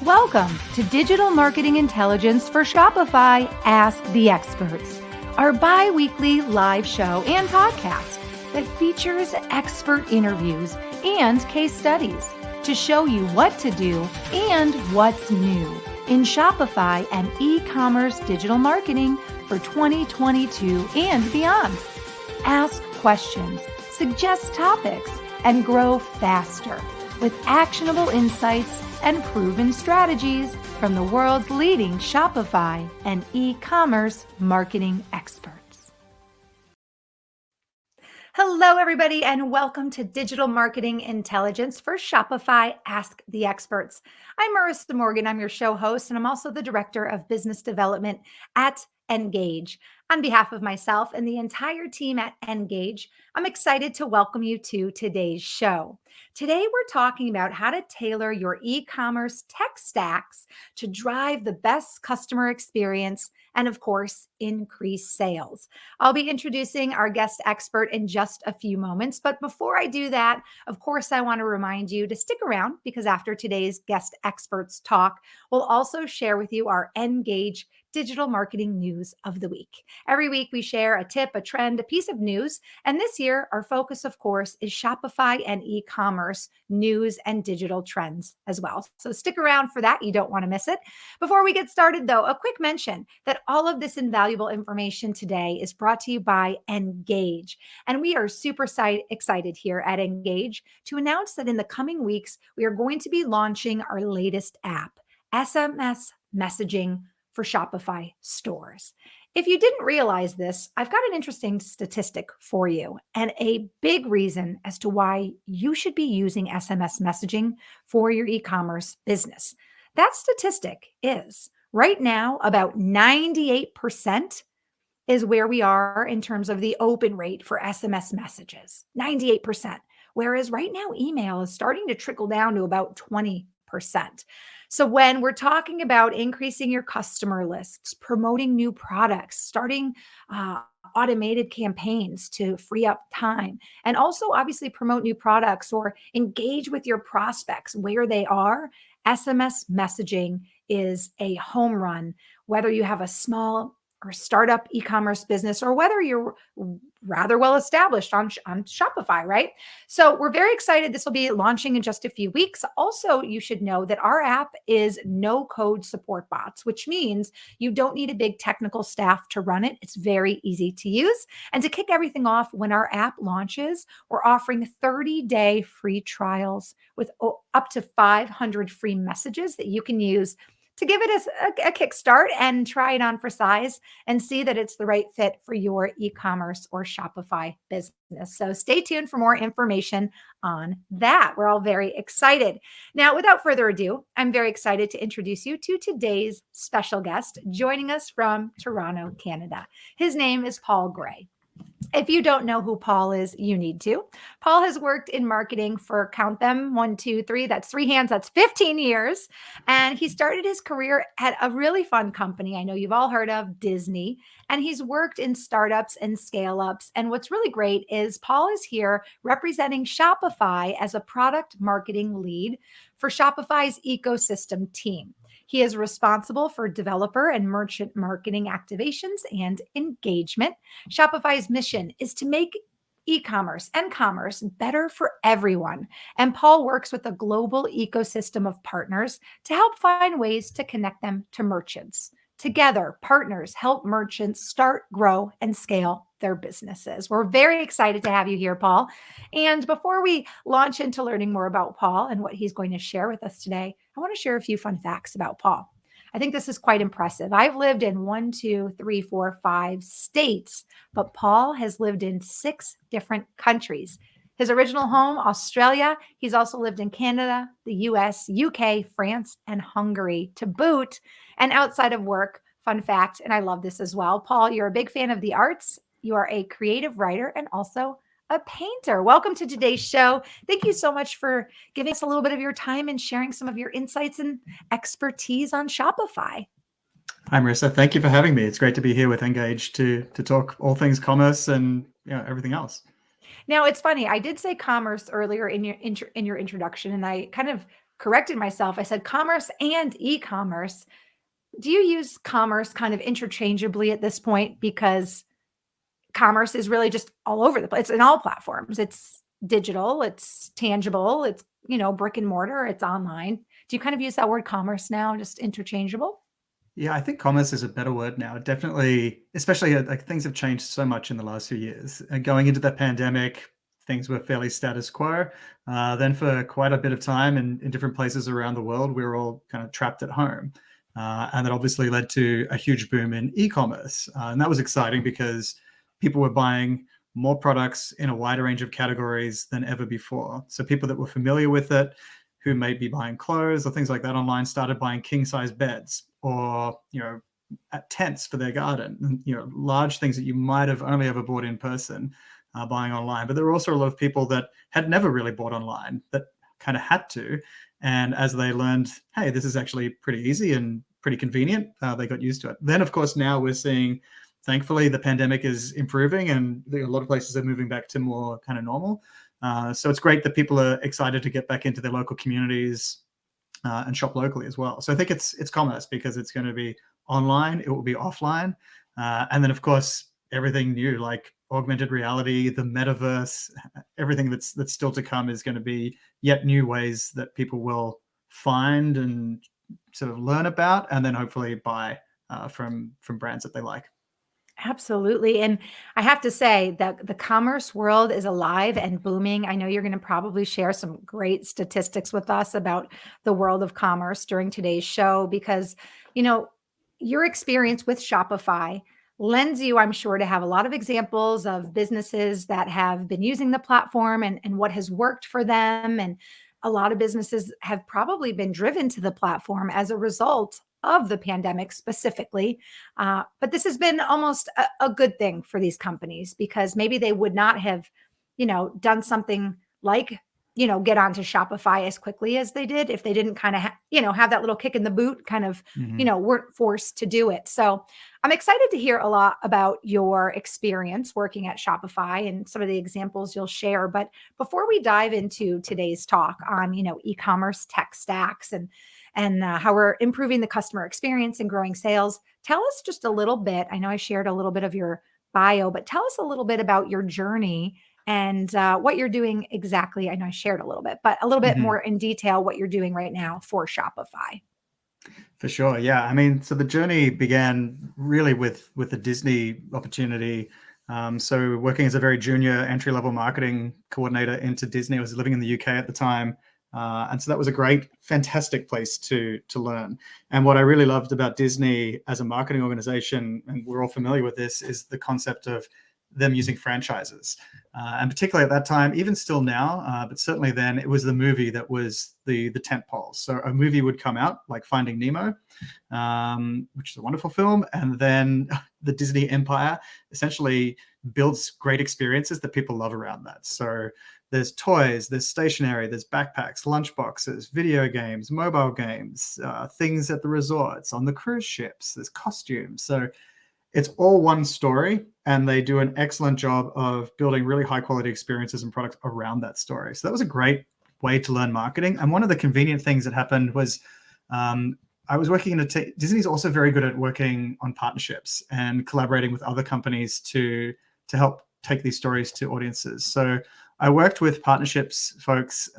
Welcome to Digital Marketing Intelligence for Shopify Ask the Experts, our bi-weekly live show and podcast that features expert interviews and case studies to show you what to do and what's new in Shopify and e-commerce digital marketing for 2022 and beyond. Ask questions, suggest topics, and grow faster with actionable insights and proven strategies from the world's leading Shopify and e-commerce marketing experts. Hello, everybody, and welcome to Digital Marketing Intelligence for Shopify Ask the Experts. I'm Marissa Morgan. I'm your show host, and I'm also the Director of Business Development at Engage. On behalf of myself and the entire team at Engage, I'm excited to welcome you to today's show. Today, we're talking about how to tailor your e-commerce tech stacks to drive the best customer experience and, of course, increase sales. I'll be introducing our guest expert in just a few moments. But before I do that, of course, I want to remind you to stick around because after today's guest experts talk, we'll also share with you our Engage digital marketing news of the week. Every week, we share a tip, a trend, a piece of news. And this year, our focus, of course, is Shopify and e-commerce news and digital trends as well. So stick around for that. You don't want to miss it. Before we get started, though, a quick mention that all of this invaluable information today is brought to you by Engage. And we are super excited here at Engage to announce that in the coming weeks, we are going to be launching our latest app, SMS messaging for Shopify stores. If you didn't realize this, I've got an interesting statistic for you and a big reason as to why you should be using SMS messaging for your e-commerce business. That statistic is right now about 98% is where we are in terms of the open rate for SMS messages, 98%. Whereas right now, email is starting to trickle down to about 20%. So when we're talking about increasing your customer lists, promoting new products, starting automated campaigns to free up time, and also obviously promote new products or engage with your prospects where they are, SMS messaging is a home run, whether you have a small or startup e-commerce business or whether you're rather well established on Shopify, right? So we're very excited. This will be launching in just a few weeks. Also, you should know that our app is no code support bots, which means you don't need a big technical staff to run it. It's very easy to use. And to kick everything off, when our app launches, we're offering 30-day free trials with up to 500 free messages that you can use to give it a kickstart and try it on for size and see that it's the right fit for your e-commerce or Shopify business. So stay tuned for more information on that. We're all very excited. Now, without further ado, I'm very excited to introduce you to today's special guest joining us from Toronto, Canada. His name is Paul Gray. If you don't know who Paul is, you need to. Paul has worked in marketing for, count them, 1, 2, 3, that's 3 hands, that's 15 years. And he started his career at a really fun company I know you've all heard of, Disney. And he's worked in startups and scale-ups. And what's really great is Paul is here representing Shopify as a product marketing lead for Shopify's ecosystem team. He is responsible for developer and merchant marketing activations and engagement. Shopify's mission is to make e-commerce and commerce better for everyone. And Paul works with a global ecosystem of partners to help find ways to connect them to merchants. Together, partners help merchants start, grow, and scale their businesses. We're very excited to have you here, Paul. And before we launch into learning more about Paul and what he's going to share with us today, I want to share a few fun facts about Paul. I think this is quite impressive. I've lived in 1, 2, 3, 4, 5 states, but Paul has lived in 6 different countries. His original home, Australia. He's also lived in Canada, the US, UK, France, and Hungary to boot. And outside of work, fun fact, and I love this as well, Paul, you're a big fan of the arts. You are a creative writer and also a painter. Welcome to today's show. Thank you so much for giving us a little bit of your time and sharing some of your insights and expertise on Shopify. Hi, Marissa. Thank you for having me. It's great to be here with Engage to talk all things commerce and everything else. Now, it's funny. I did say commerce earlier in your introduction, and I kind of corrected myself. I said commerce and e-commerce. Do you use commerce kind of interchangeably at this point? Because commerce is really just all over the place. It's in all platforms. It's digital, it's tangible, it's, brick and mortar, it's online. Do you kind of use that word commerce now, just interchangeable? Yeah, I think commerce is a better word now. Definitely, especially like things have changed so much in the last few years. Going into the pandemic, things were fairly status quo. Then for quite a bit of time in different places around the world, we were all kind of trapped at home. And that obviously led to a huge boom in e-commerce. And that was exciting because people were buying more products in a wider range of categories than ever before. So people that were familiar with it, who may be buying clothes or things like that online, started buying king size beds or, at tents for their garden, large things that you might have only ever bought in person, buying online. But there were also a lot of people that had never really bought online that kind of had to. And as they learned, hey, this is actually pretty easy and pretty convenient, they got used to it. Then, of course, now we're seeing, thankfully, the pandemic is improving and a lot of places are moving back to more kind of normal. So it's great that people are excited to get back into their local communities and shop locally as well. So I think it's commerce because it's going to be online, it will be offline, and then of course everything new like augmented reality, the metaverse, everything that's still to come is going to be yet new ways that people will find and sort of learn about, and then hopefully buy from brands that they like. Absolutely. And I have to say that the commerce world is alive and booming. I know you're going to probably share some great statistics with us about the world of commerce during today's show because, you know, your experience with Shopify lends you, I'm sure, to have a lot of examples of businesses that have been using the platform and what has worked for them. And a lot of businesses have probably been driven to the platform as a result of the pandemic specifically. But this has been almost a good thing for these companies because maybe they would not have, done something like, get onto Shopify as quickly as they did if they didn't kind of, have that little kick in the boot, kind of, Mhm. weren't forced to do it. So I'm excited to hear a lot about your experience working at Shopify and some of the examples you'll share. But before we dive into today's talk on, e-commerce tech stacks and how we're improving the customer experience and growing sales. Tell us just a little bit. I know I shared a little bit of your bio, but tell us a little bit about your journey and what you're doing exactly. I know I shared a little bit, but a little bit Mhm. more in detail what you're doing right now for Shopify. For sure, yeah. I mean, so the journey began really with the Disney opportunity. So working as a very junior entry-level marketing coordinator into Disney. I was living in the UK at the time, and so that was a great, fantastic place to learn. And what I really loved about Disney as a marketing organization, and we're all familiar with this, is the concept of them using franchises. And particularly at that time, even still now, but certainly then, it was the movie that was the tent pole. So a movie would come out, like Finding Nemo, which is a wonderful film, and then the Disney Empire essentially builds great experiences that people love around that. So there's toys, there's stationery, there's backpacks, lunch boxes, video games, mobile games, things at the resorts, on the cruise ships, there's costumes. So it's all one story, and they do an excellent job of building really high quality experiences and products around that story. So that was a great way to learn marketing. And one of the convenient things that happened was I was working in Disney's also very good at working on partnerships and collaborating with other companies to help take these stories to audiences. So I worked with partnerships folks.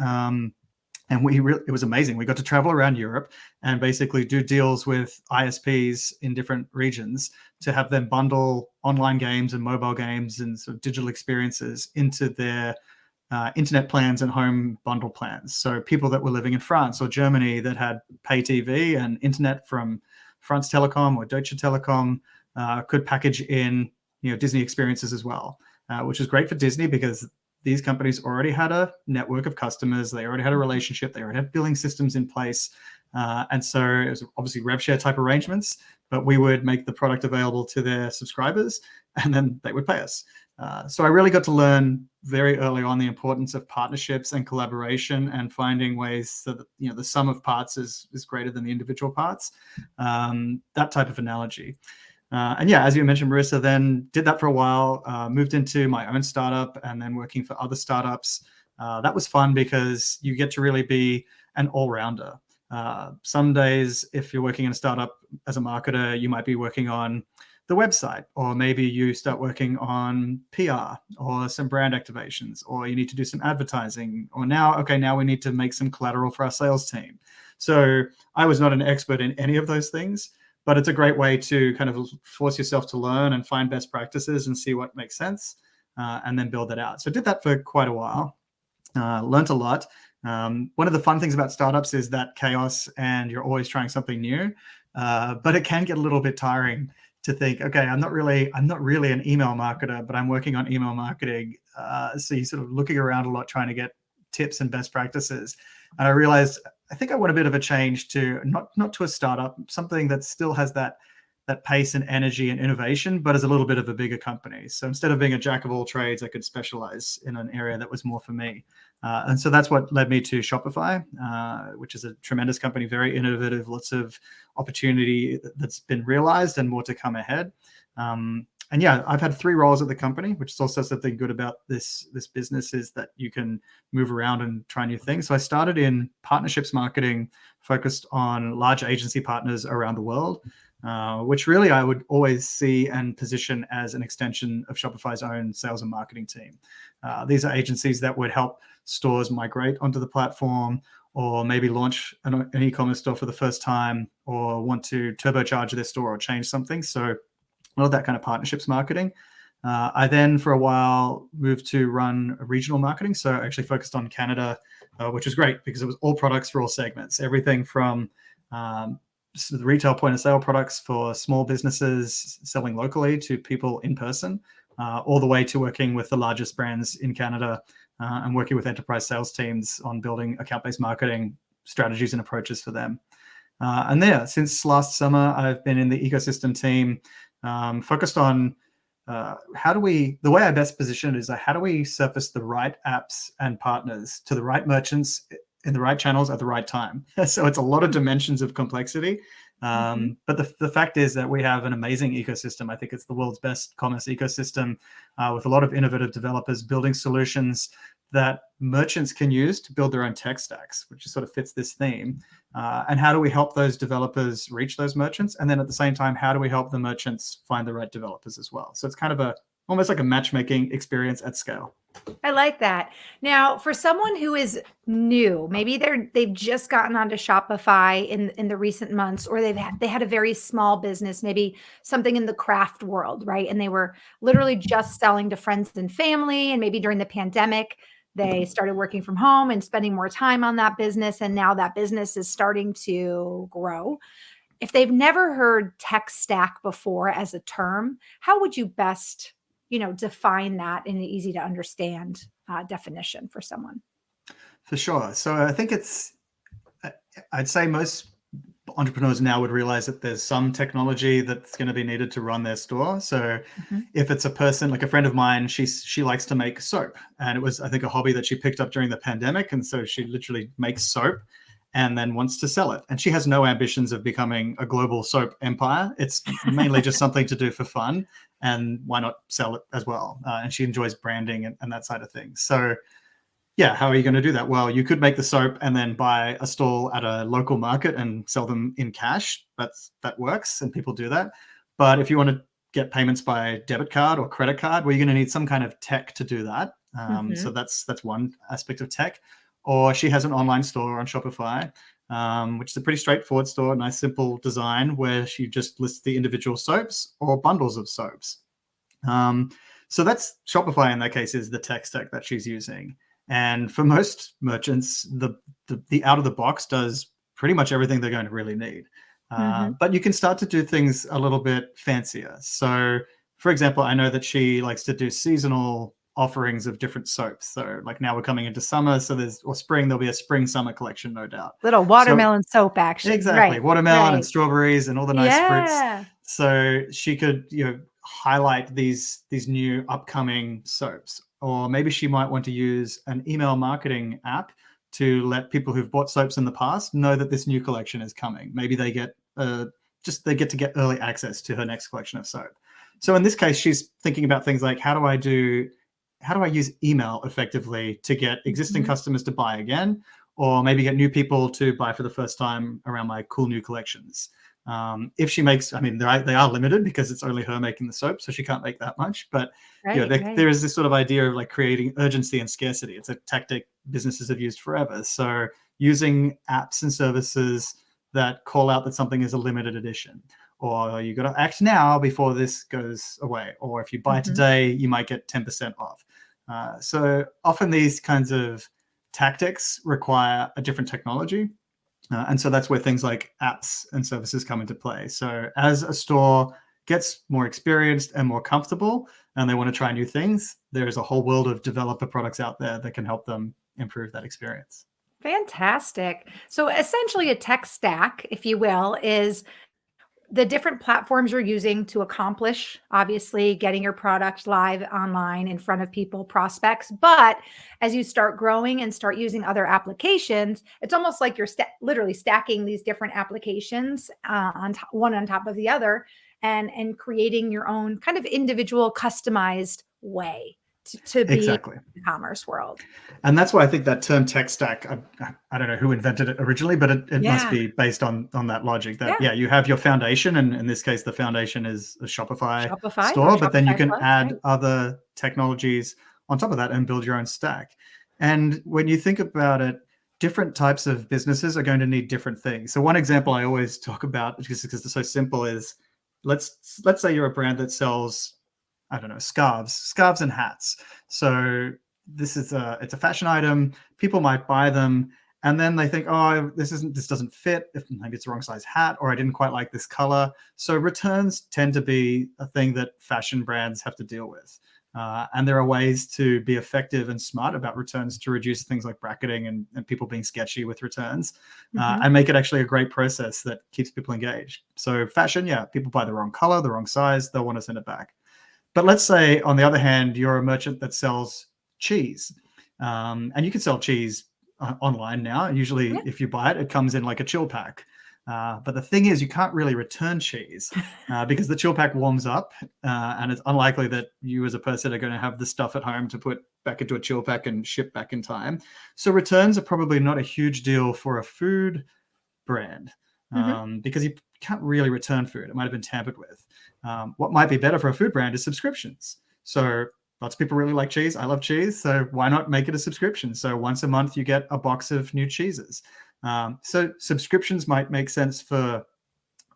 And it was amazing. We got to travel around Europe and basically do deals with ISPs in different regions to have them bundle online games and mobile games and sort of digital experiences into their internet plans and home bundle plans. So people that were living in France or Germany that had pay TV and internet from France Telecom or Deutsche Telekom could package in Disney experiences as well, which is great for Disney because these companies already had a network of customers. They already had a relationship. They already had billing systems in place. And so it was obviously rev share type arrangements, but we would make the product available to their subscribers and then they would pay us. So I really got to learn very early on the importance of partnerships and collaboration and finding ways so that the sum of parts is greater than the individual parts. That type of analogy. And yeah, as you mentioned, Marissa, then did that for a while, moved into my own startup and then working for other startups. That was fun because you get to really be an all-rounder. Some days, if you're working in a startup as a marketer, you might be working on the website, or maybe you start working on PR or some brand activations, or you need to do some advertising, or now we need to make some collateral for our sales team. So I was not an expert in any of those things, but it's a great way to kind of force yourself to learn and find best practices and see what makes sense, and then build that out. So I did that for quite a while, learned a lot. One of the fun things about startups is that chaos, and you're always trying something new, but it can get a little bit tiring to think, okay, I'm not really an email marketer, but I'm working on email marketing. So you're sort of looking around a lot, trying to get tips and best practices. And I realized, I think I want a bit of a change to not to a startup, something that still has that pace and energy and innovation, but as a little bit of a bigger company. So instead of being a jack of all trades, I could specialize in an area that was more for me. And so that's what led me to Shopify, which is a tremendous company, very innovative, lots of opportunity that's been realized and more to come ahead. And yeah, I've had 3 roles at the company, which is also something good about this business, is that you can move around and try new things. So I started in partnerships marketing, focused on large agency partners around the world, which really I would always see and position as an extension of Shopify's own sales and marketing team. These are agencies that would help stores migrate onto the platform, or maybe launch an e-commerce store for the first time, or want to turbocharge their store or change something. So all of that kind of partnerships marketing. I then, for a while, moved to run regional marketing. So I actually focused on Canada, which was great because it was all products for all segments. Everything from the retail point of sale products for small businesses selling locally to people in person, all the way to working with the largest brands in Canada, and working with enterprise sales teams on building account-based marketing strategies and approaches for them. And there, since last summer, I've been in the ecosystem team, focused on the way I best position it is how do we surface the right apps and partners to the right merchants in the right channels at the right time. So it's a lot of dimensions of complexity. But the fact is that we have an amazing ecosystem. I think it's the world's best commerce ecosystem, with a lot of innovative developers building solutions that merchants can use to build their own tech stacks, which sort of fits this theme. And how do we help those developers reach those merchants? And then at the same time, how do we help the merchants find the right developers as well? So it's kind of almost like a matchmaking experience at scale. I like that. Now, for someone who is new, maybe they've just gotten onto Shopify in the recent months, or they had a very small business, maybe something in the craft world, right? And they were literally just selling to friends and family, and maybe during the pandemic, they started working from home and spending more time on that business, and now that business is starting to grow. If they've never heard tech stack before as a term, how would you best define that in an easy to understand definition for someone? For sure. So I think I'd say most entrepreneurs now would realize that there's some technology that's going to be needed to run their store. So if it's a person, like a friend of mine, she likes to make soap, and it was, I think, a hobby that she picked up during the pandemic. And so she literally makes soap and then wants to sell it. And she has no ambitions of becoming a global soap empire. It's mainly just something to do for fun. And why not sell it as well? And she enjoys branding and that side of things. So yeah, how are you going to do that? Well, you could make the soap and then buy a stall at a local market and sell them in cash. That works, and people do that. But if you want to get payments by debit card or credit card, well, you're going to need some kind of tech to do that. So that's one aspect of tech. Or she has an online store on Shopify, which is a pretty straightforward store, nice, simple design, where she just lists the individual soaps or bundles of soaps. So that's Shopify in that case, is the tech stack that she's using. And for most merchants, the out of the box does pretty much everything they're going to really need. But you can start to do things a little bit fancier. So, for example, I know that she likes to do seasonal offerings of different soaps. So like now we're coming into summer, so spring, there'll be a spring summer collection, no doubt. Little watermelon soap action. Exactly. Right. Watermelon and strawberries and all the nice fruits. Yeah. So she could, highlight these new upcoming soaps. Or maybe she might want to use an email marketing app to let people who've bought soaps in the past know that this new collection is coming. Maybe they get to get early access to her next collection of soap. So in this case, she's thinking about things like, how do I use email effectively to get existing customers to buy again? or maybe get new people to buy for the first time around my cool new collections. If she makes, I mean, they are limited because it's only her making the soap, so she can't make that much. But Right, right. there is this sort of idea of like creating urgency and scarcity. It's a tactic businesses have used forever. So using apps and services that call out that something is a limited edition, or you got to act now before this goes away, or if you buy today, you might get 10% off. So often these kinds of tactics require a different technology. And so that's where things like apps and services come into play. So as a store gets more experienced and more comfortable and they want to try new things, there's a whole world of developer products out there that can help them improve that experience. Fantastic. So essentially a tech stack, if you will, is the different platforms you're using to accomplish, obviously, getting your product live online in front of people, prospects. But as you start growing and start using other applications, it's almost like you're literally stacking these different applications one on top of the other, and creating your own kind of individual, customized way to be in Exactly. the commerce world. And that's why I think that term tech stack, I don't know who invented it originally, but it must be based on that logic that, you have your foundation. And in this case, the foundation is a Shopify store, but then you can add other technologies on top of that and build your own stack. And when you think about it, different types of businesses are going to need different things. So one example I always talk about, because it's so simple, is let's say you're a brand that sells, I don't know, scarves and hats. So this is it's a fashion item. People might buy them, and then they think, oh, this doesn't fit. If maybe it's the wrong size hat, or I didn't quite like this color. So returns tend to be a thing that fashion brands have to deal with. And there are ways to be effective and smart about returns to reduce things like bracketing and people being sketchy with returns, and make it actually a great process that keeps people engaged. So fashion, people buy the wrong color, the wrong size, they'll want to send it back. But let's say, on the other hand, you're a merchant that sells cheese, and you can sell cheese online now. Usually, if you buy it, it comes in like a chill pack. But the thing is, you can't really return cheese because the chill pack warms up, and it's unlikely that you as a person are going to have the stuff at home to put back into a chill pack and ship back in time. So returns are probably not a huge deal for a food brand, because you can't really return food. It might have been tampered with. What might be better for a food brand is subscriptions. So lots of people really like cheese. I love cheese. So why not make it a subscription? So once a month, you get a box of new cheeses. So subscriptions might make sense for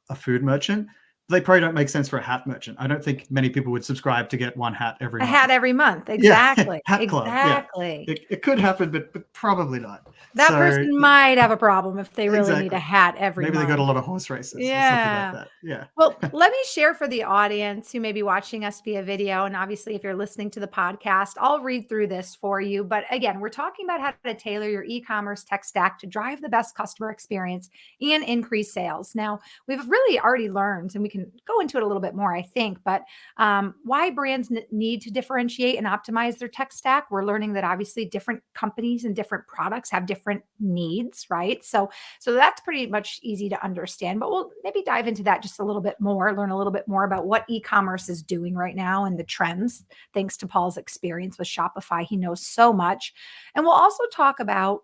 a food merchant. They probably don't make sense for a hat merchant. I don't think many people would subscribe to get one hat every month. A hat every month. Exactly. Hat club. Exactly. Yeah. It could happen, but probably not. That person might have a problem if they really need a hat every month. Maybe they got a lot of horse races or something like that. Yeah. Well, let me share for the audience who may be watching us via video. And obviously, if you're listening to the podcast, I'll read through this for you. But again, we're talking about how to tailor your e-commerce tech stack to drive the best customer experience and increase sales. Now, we've really already learned, and we can go into it a little bit more, I think, but why brands need to differentiate and optimize their tech stack. We're learning that obviously different companies and different products have different needs, right? So that's pretty much easy to understand, but we'll maybe dive into that just a little bit more, learn a little bit more about what e-commerce is doing right now and the trends, thanks to Paul's experience with Shopify. He knows so much. And we'll also talk about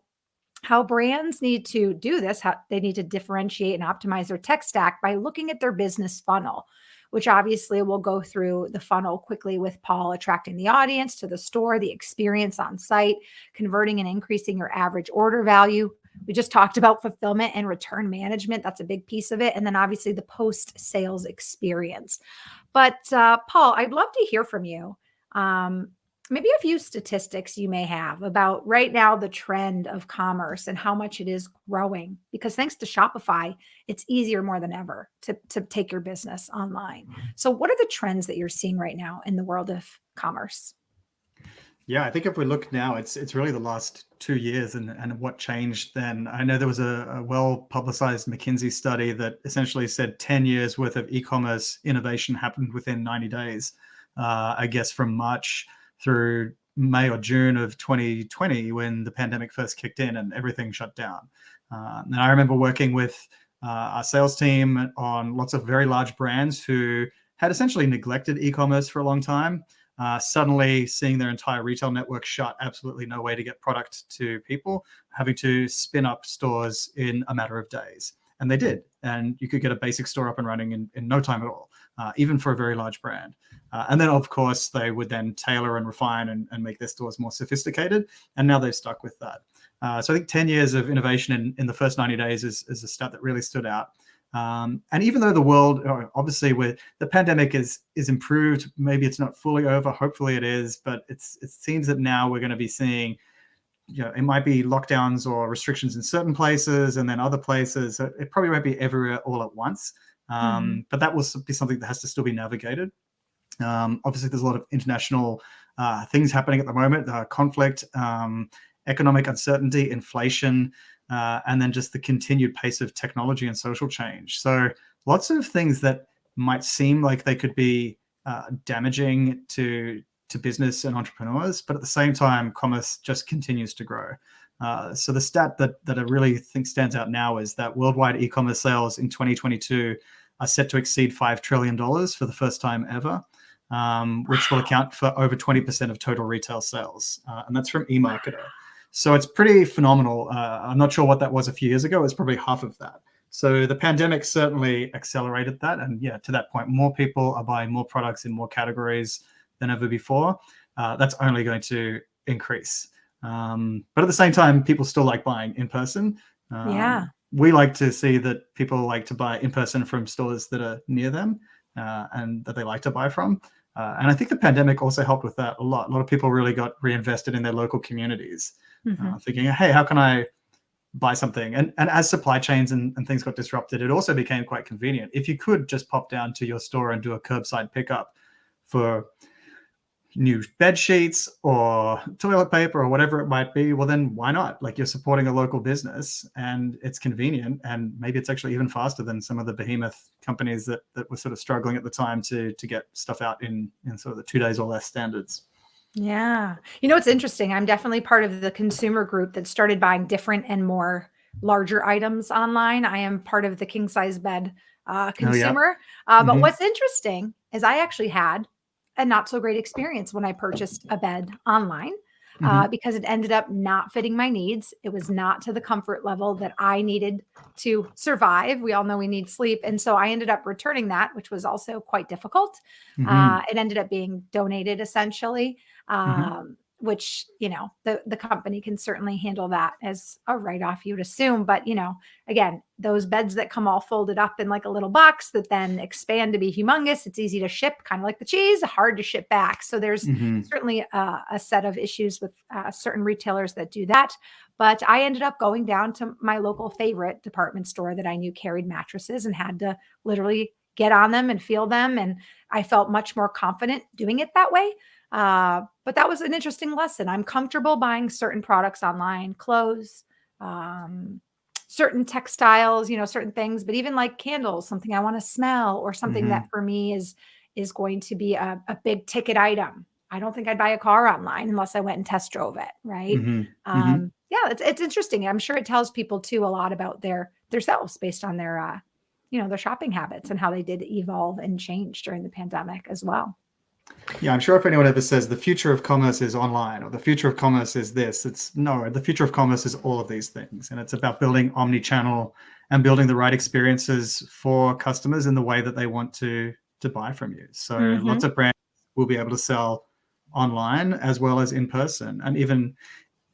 how brands need to do this, how they need to differentiate and optimize their tech stack by looking at their business funnel, which obviously we'll go through the funnel quickly with Paul, attracting the audience to the store, the experience on site, converting and increasing your average order value. We just talked about fulfillment and return management. That's a big piece of it. And then obviously the post-sales experience. But Paul, I'd love to hear from you. Maybe a few statistics you may have about right now, the trend of commerce and how much it is growing, because thanks to Shopify, it's easier more than ever to take your business online. So what are the trends that you're seeing right now in the world of commerce? Yeah, I think if we look now, it's really the last 2 years and what changed then. I know there was a well-publicized McKinsey study that essentially said 10 years worth of e-commerce innovation happened within 90 days, I guess from March through May or June of 2020, when the pandemic first kicked in and everything shut down. And I remember working with our sales team on lots of very large brands who had essentially neglected e-commerce for a long time. suddenly seeing their entire retail network shut, absolutely no way to get product to people, having to spin up stores in a matter of days. And they did. And you could get a basic store up and running in no time at all, even for a very large brand. And then, of course, they would then tailor and refine and make their stores more sophisticated. And now they've stuck with that. So I think 10 years of innovation in the first 90 days is a stat that really stood out. And even though the world, obviously, with the pandemic is improved, maybe it's not fully over. Hopefully, it is. But it seems that now we're going to be seeing, it might be lockdowns or restrictions in certain places, and then other places. It probably won't be everywhere all at once. But that will be something that has to still be navigated. Obviously, there's a lot of international things happening at the moment: conflict, economic uncertainty, inflation. And then just the continued pace of technology and social change. So lots of things that might seem like they could be damaging to business and entrepreneurs, but at the same time, commerce just continues to grow. So the stat that I really think stands out now is that worldwide e-commerce sales in 2022 are set to exceed $5 trillion for the first time ever, which will account for over 20% of total retail sales. And that's from eMarketer. So it's pretty phenomenal. I'm not sure what that was a few years ago. It's probably half of that. So the pandemic certainly accelerated that. And yeah, to that point, more people are buying more products in more categories than ever before. That's only going to increase. But at the same time, people still like buying in person. We like to see that people like to buy in person from stores that are near them and that they like to buy from. And I think the pandemic also helped with that a lot. A lot of people really got reinvested in their local communities, thinking, hey, how can I buy something? And as supply chains and things got disrupted, it also became quite convenient. If you could just pop down to your store and do a curbside pickup for new bed sheets or toilet paper or whatever it might be, well, then why not? Like, you're supporting a local business and it's convenient, and maybe it's actually even faster than some of the behemoth companies that were sort of struggling at the time to get stuff out in sort of the 2 days or less standards. Yeah. It's interesting. I'm definitely part of the consumer group that started buying different and more larger items online. I am part of the king size bed consumer. But what's interesting is I actually had a not so great experience when I purchased a bed online because it ended up not fitting my needs. It was not to the comfort level that I needed to survive. We all know we need sleep. And so I ended up returning that, which was also quite difficult. It ended up being donated essentially. Which, the company can certainly handle that as a write-off, you would assume. But, again, those beds that come all folded up in like a little box that then expand to be humongous, it's easy to ship, kind of like the cheese, hard to ship back. So there's certainly a set of issues with certain retailers that do that. But I ended up going down to my local favorite department store that I knew carried mattresses and had to literally get on them and feel them. And I felt much more confident doing it that way. But that was an interesting lesson. I'm comfortable buying certain products online, clothes, certain textiles, certain things, but even like candles, something I want to smell, or something that for me is going to be a big ticket item. I don't think I'd buy a car online unless I went and test drove it. Right. Yeah, it's interesting. I'm sure it tells people too a lot about their selves based on their, their shopping habits and how they did evolve and change during the pandemic as well. Yeah, I'm sure if anyone ever says the future of commerce is online or the future of commerce is this, the future of commerce is all of these things. And it's about building omni-channel and building the right experiences for customers in the way that they want to buy from you. So lots of brands will be able to sell online as well as in person. And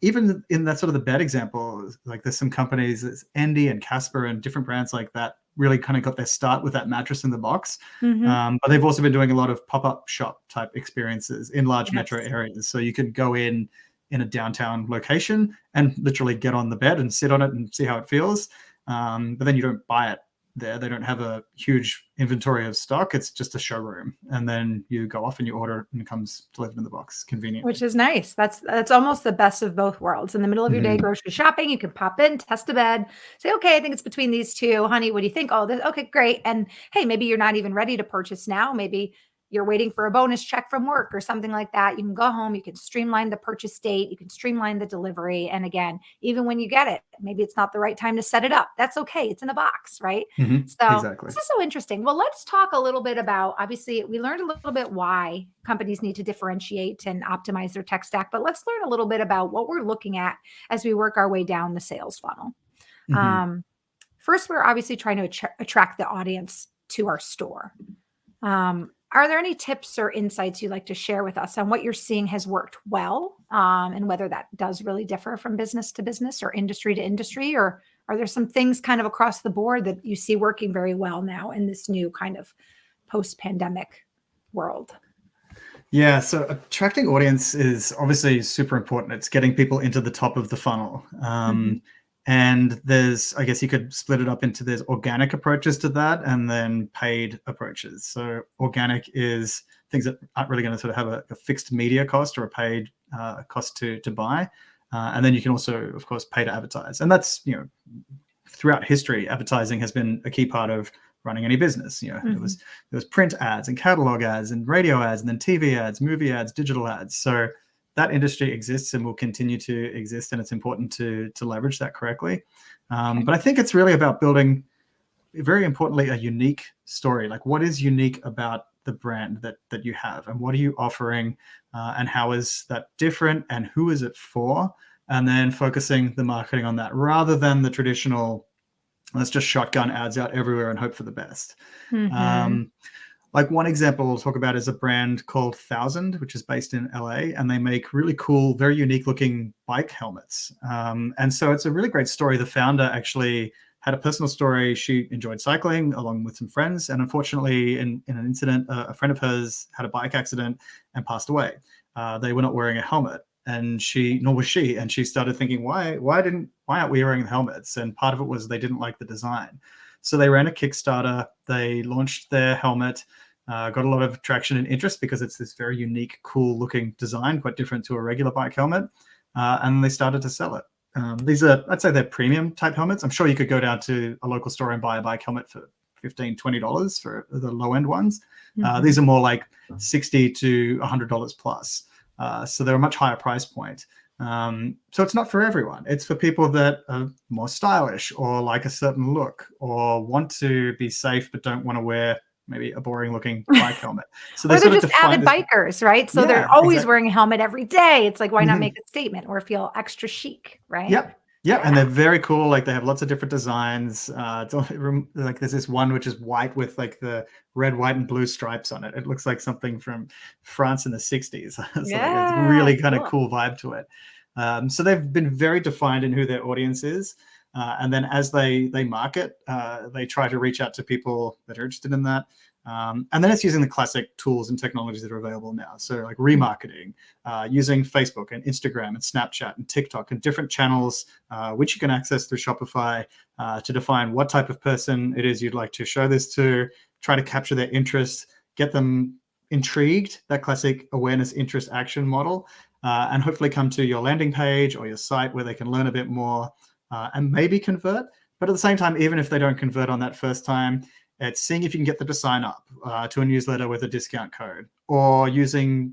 even in that sort of the bed example, like there's some companies, it's Endy and Casper and different brands like that really kind of got their start with that mattress in the box. But they've also been doing a lot of pop-up shop type experiences in large metro areas. So you can go in a downtown location and literally get on the bed and sit on it and see how it feels. But then you don't buy it there. They don't have a huge inventory of stock. It's just a showroom. And then you go off and you order it and it comes delivered in the box conveniently. Which is nice. That's almost the best of both worlds. In the middle of your day grocery shopping, you can pop in, test a bed, say, okay, I think it's between these two. Honey, what do you think? Oh, this, okay, great. And hey, maybe you're not even ready to purchase now. Maybe you're waiting for a bonus check from work or something like that, you can go home, you can streamline the purchase date, you can streamline the delivery. And again, even when you get it, maybe it's not the right time to set it up. That's okay. It's in a box, right? So Exactly. this is so interesting. Well, let's talk a little bit about, obviously, we learned a little bit why companies need to differentiate and optimize their tech stack, but let's learn a little bit about what we're looking at as we work our way down the sales funnel. Mhm. First, we're obviously trying to attract the audience to our store. Are there any tips or insights you'd like to share with us on what you're seeing has worked well, and whether that does really differ from business to business or industry to industry? Or are there some things kind of across the board that you see working very well now in this new kind of post-pandemic world? Yeah, so attracting audience is obviously super important. It's getting people into the top of the funnel. Mhm. And there's, I guess you could split it up into there's organic approaches to that and then paid approaches. So organic is things that aren't really going to sort of have a fixed media cost or a paid cost to buy. And then you can also, of course, pay to advertise. And that's, throughout history, advertising has been a key part of running any business. There was print ads and catalog ads and radio ads and then TV ads, movie ads, digital ads. So that industry exists and will continue to exist, and it's important to leverage that correctly. But I think it's really about building, very importantly, a unique story. Like, what is unique about the brand that you have, and what are you offering, and how is that different, and who is it for? And then focusing the marketing on that rather than the traditional, let's just shotgun ads out everywhere and hope for the best. Mhm. Like one example I'll talk about is a brand called 1000, which is based in LA, and they make really cool, very unique looking bike helmets. And so it's a really great story. The founder actually had a personal story. She enjoyed cycling along with some friends, and unfortunately, in an incident, a friend of hers had a bike accident and passed away. They were not wearing a helmet, and nor was she. And she started thinking, why aren't we wearing helmets? And part of it was they didn't like the design. So they ran a Kickstarter. They launched their helmet, got a lot of traction and interest because it's this very unique, cool looking design, quite different to a regular bike helmet. And they started to sell it. These are, I'd say they're premium type helmets. I'm sure you could go down to a local store and buy a bike helmet for $15, $20 for the low end ones. These are more like $60 to $100 plus. So they're a much higher price point. So it's not for everyone. It's for people that are more stylish or like a certain look or want to be safe but don't want to wear maybe a boring looking bike helmet. So they Or they're sort of just define avid this. bikers, right? So they're Yeah, always exactly. wearing a helmet every day. It's like, why not Mhm. make a statement or feel extra chic, right? Yep. Yep. And Yeah. they're very cool. Like they have lots of different designs. Like there's this one which is white with like the red, white, and blue stripes on it. It looks like something from France in the 60s. So like it's Yeah, really kind of cool. cool vibe to it. So they've been very defined in who their audience is. And then as they market, they try to reach out to people that are interested in that. And then it's using the classic tools and technologies that are available now. So like remarketing, using Facebook and Instagram and Snapchat and TikTok and different channels, which you can access through Shopify, to define what type of person it is you'd like to show this to, try to capture their interest, get them intrigued, that classic awareness, interest, action model, and hopefully come to your landing page or your site where they can learn a bit more and maybe convert. But at the same time, even if they don't convert on that first time, it's seeing if you can get them to sign up to a newsletter with a discount code, or using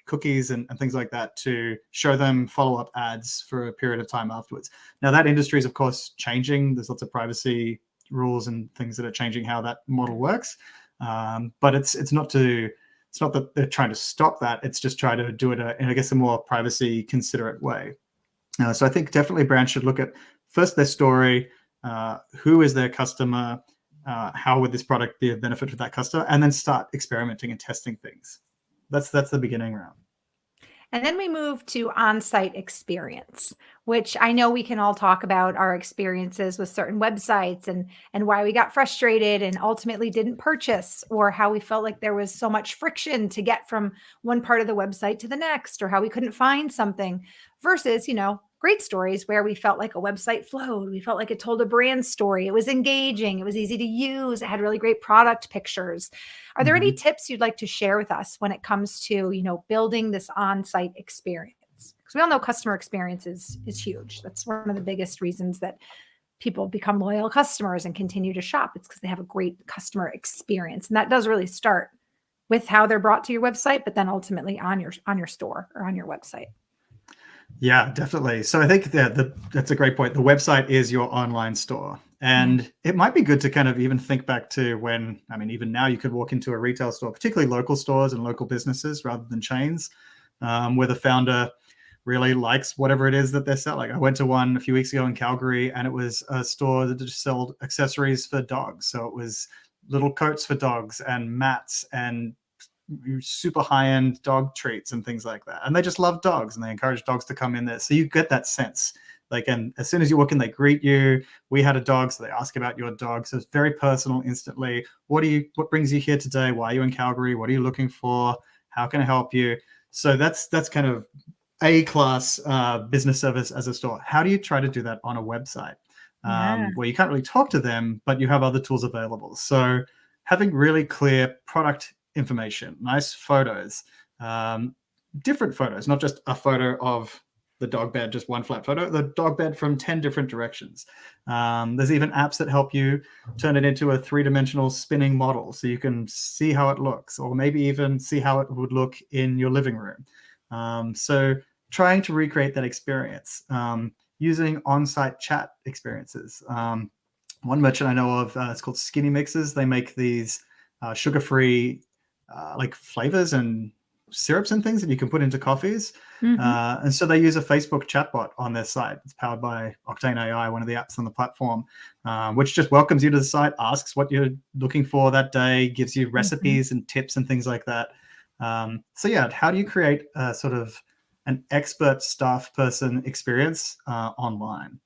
cookies and things like that to show them follow-up ads for a period of time afterwards. Now that industry is of course changing. There's lots of privacy rules and things that are changing how that model works. But it's not that they're trying to stop that. It's just trying to do it in, I guess, a more privacy considerate way. So I think definitely brands should look at first their story, who is their customer, how would this product be a benefit for that customer, and then start experimenting and testing things. That's the beginning round. And then we move to on-site experience, which I know we can all talk about our experiences with certain websites and why we got frustrated and ultimately didn't purchase, or how we felt like there was so much friction to get from one part of the website to the next, or how we couldn't find something versus, great stories where we felt like a website flowed. We felt like it told a brand story. It was engaging. It was easy to use. It had really great product pictures. Are there any Mhm. tips you'd like to share with us when it comes to, building this on-site experience? Because we all know customer experience is huge. That's one of the biggest reasons that people become loyal customers and continue to shop. It's because they have a great customer experience. And that does really start with how they're brought to your website, but then ultimately on your store or on your website. Yeah, definitely. So I think that's a great point. The website is your online store. And it might be good to kind of even think back to when, I mean, even now you could walk into a retail store, particularly local stores and local businesses rather than chains, where the founder really likes whatever it is that they're selling. I went to one a few weeks ago in Calgary, and it was a store that just sold accessories for dogs. So it was little coats for dogs and mats and super high-end dog treats and things like that. And they just love dogs, and they encourage dogs to come in there. So you get that sense. Like, and as soon as you walk in, they greet you. We had a dog, so they ask about your dog. So it's very personal instantly. What brings you here today? Why are you in Calgary? What are you looking for? How can I help you? So that's kind of A-class business service as a store. How do you try to do that on a website where you can't really talk to them, but you have other tools available? So having really clear product information, nice photos, different photos, not just a photo of the dog bed, just one flat photo, the dog bed from 10 different directions. There's even apps that help you turn it into a 3-dimensional spinning model so you can see how it looks, or maybe even see how it would look in your living room. So trying to recreate that experience, using on-site chat experiences. One merchant I know of, it's called Skinny Mixes. They make these sugar-free like flavors and syrups and things that you can put into coffees. And so they use a Facebook chatbot on their site. It's powered by Octane AI, one of the apps on the platform, which just welcomes you to the site, asks what you're looking for that day, gives you recipes and tips and things like that. So yeah, how do you create a sort of an expert staff person experience online?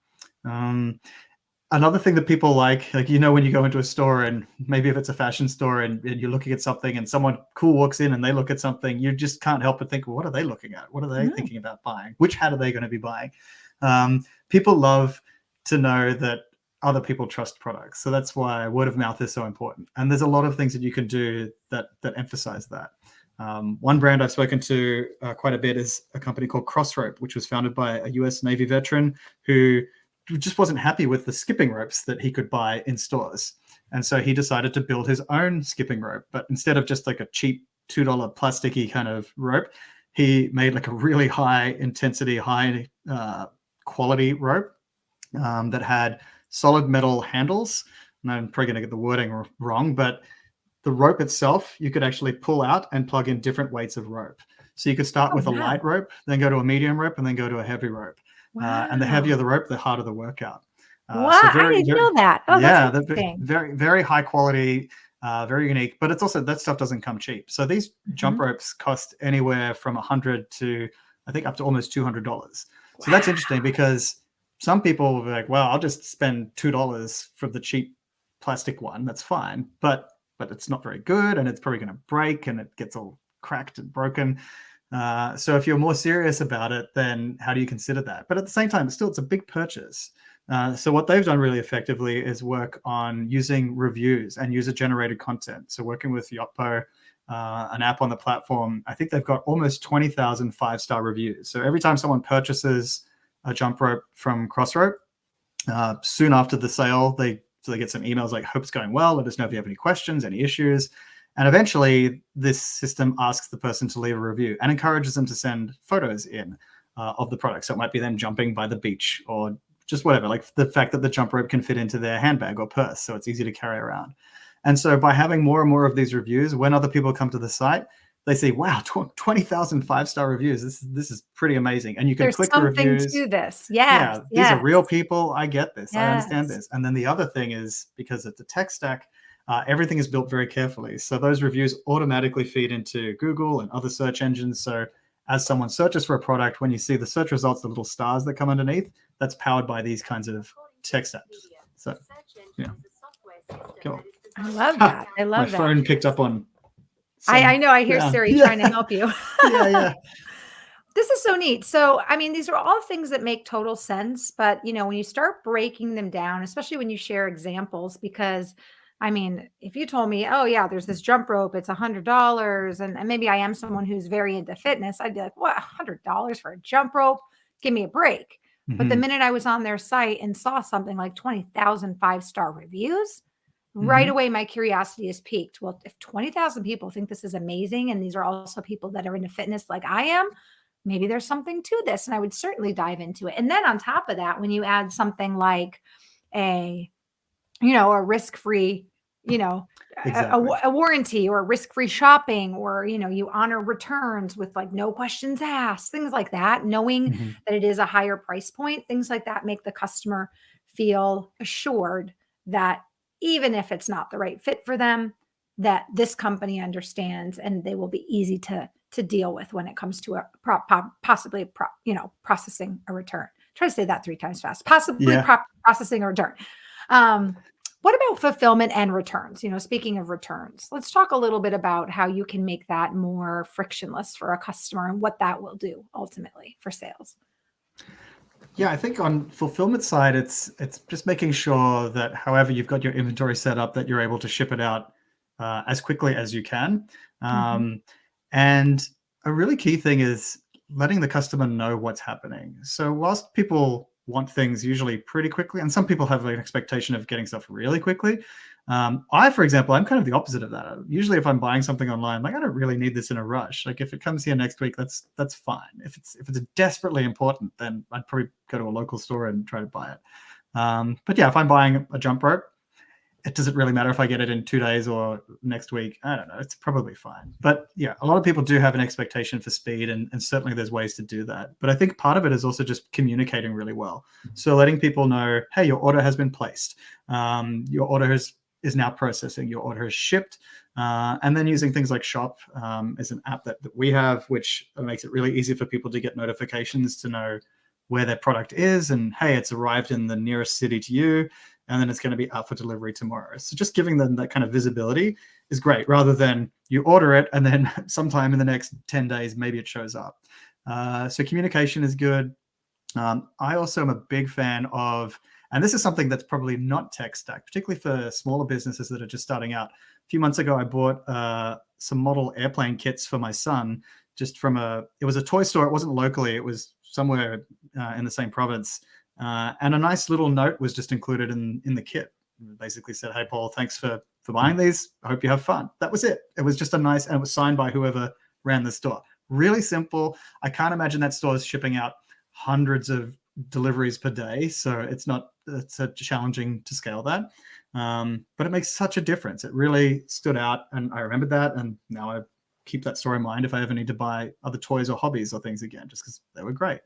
Another thing that people like, when you go into a store, and maybe if it's a fashion store and you're looking at something and someone cool walks in and they look at something, you just can't help but think, well, what are they looking at? What are they thinking about buying? Which hat are they going to be buying? People love to know that other people trust products. So that's why word of mouth is so important. And there's a lot of things that you can do that emphasize that. One brand I've spoken to quite a bit is a company called Crossrope, which was founded by a US Navy veteran who just wasn't happy with the skipping ropes that he could buy in stores. And so he decided to build his own skipping rope. But instead of just like a cheap $2 plasticky kind of rope, he made like a really high intensity, high quality rope that had solid metal handles. And I'm probably going to get the wording wrong, but the rope itself, you could actually pull out and plug in different weights of rope. So you could start with a light rope, then go to a medium rope, and then go to a heavy rope. And the heavier the rope, the harder the workout. Wow, so I didn't know that. Oh, yeah, that's interesting. Very, very high quality, very unique. But it's also, that stuff doesn't come cheap. So these jump ropes cost anywhere from $100 to, I think, up to almost $200. So that's interesting, because some people will be like, well, I'll just spend $2 for the cheap plastic one. That's fine. But it's not very good, and it's probably going to break, and it gets all cracked and broken. So if you're more serious about it, then how do you consider that? But at the same time, it's a big purchase. So what they've done really effectively is work on using reviews and user-generated content. So working with Yotpo, an app on the platform, I think they've got almost 20,000 5-star reviews. So every time someone purchases a jump rope from Crossrope, soon after the sale, they get some emails like, hope it's going well, let us know if you have any questions, any issues. And eventually, this system asks the person to leave a review and encourages them to send photos in of the product. So it might be them jumping by the beach, or just whatever, like the fact that the jump rope can fit into their handbag or purse, so it's easy to carry around. And so by having more and more of these reviews, when other people come to the site, they say, wow, 20,000 5-star reviews. This is pretty amazing. And you can click the reviews. There's something to this. Yes. These are real people. I get this. I understand this. And then the other thing is, because it's a tech stack, everything is built very carefully. So those reviews automatically feed into Google and other search engines. So as someone searches for a product, when you see the search results, the little stars that come underneath, that's powered by these kinds of tech stacks. So, yeah. Cool. I love that. I love that. My phone picked up on. I know. I hear Siri trying to help you. Yeah. This is so neat. So, I mean, these are all things that make total sense. But, when you start breaking them down, especially when you share examples, because I mean, if you told me, oh yeah, there's this jump rope, it's $100, and maybe I am someone who's very into fitness, I'd be like, what, $100 for a jump rope? Give me a break. But the minute I was on their site and saw something like 20,000 5-star reviews, right away my curiosity is piqued. Well, if 20,000 people think this is amazing, and these are also people that are into fitness like I am, maybe there's something to this, and I would certainly dive into it. And then on top of that, when you add something like a a risk-free, you know, Exactly. a warranty, or risk-free shopping, or, you honor returns with like no questions asked, things like that, knowing Hmm. that it is a higher price point, things like that make the customer feel assured that even if it's not the right fit for them, that this company understands and they will be easy to deal with when it comes to a possibly processing a return. Try to say that 3 times fast. Possibly Yeah. processing a return. Um, what about fulfillment and returns? Speaking of returns, let's talk a little bit about how you can make that more frictionless for a customer and what that will do ultimately for sales. Yeah, I think on fulfillment side, it's just making sure that however you've got your inventory set up, that you're able to ship it out as quickly as you can. Mhm. Um, and a really key thing is letting the customer know what's happening. So whilst people want things usually pretty quickly, and some people have an expectation of getting stuff really quickly, for example, I'm kind of the opposite of that. Usually, if I'm buying something online, like I don't really need this in a rush. Like if it comes here next week, that's fine. If it's desperately important, then I'd probably go to a local store and try to buy it. But yeah, if I'm buying a jump rope, it doesn't really matter if I get it in 2 days or next week. I don't know. It's probably fine. But yeah, a lot of people do have an expectation for speed, and certainly there's ways to do that. But I think part of it is also just communicating really well. So letting people know, hey, your order has been placed. Your order is now processing. Your order is shipped. And then using things like Shop is an app that we have, which makes it really easy for people to get notifications to know where their product is, and hey, it's arrived in the nearest city to you, and then it's going to be out for delivery tomorrow. So just giving them that kind of visibility is great, rather than you order it and then sometime in the next 10 days, maybe it shows up. So communication is good. I also am a big fan of, and this is something that's probably not tech stack, particularly for smaller businesses that are just starting out. A few months ago, I bought some model airplane kits for my son, just from it was a toy store. It wasn't locally, it was somewhere in the same province. And a nice little note was just included in the kit. It basically said, hey, Paul, thanks for buying these. I hope you have fun. That was it. It was just and it was signed by whoever ran the store. Really simple. I can't imagine that store is shipping out hundreds of deliveries per day. So it's challenging to scale that. But it makes such a difference. It really stood out. And I remembered that. And now I keep that store in mind if I ever need to buy other toys or hobbies or things again, just because they were great.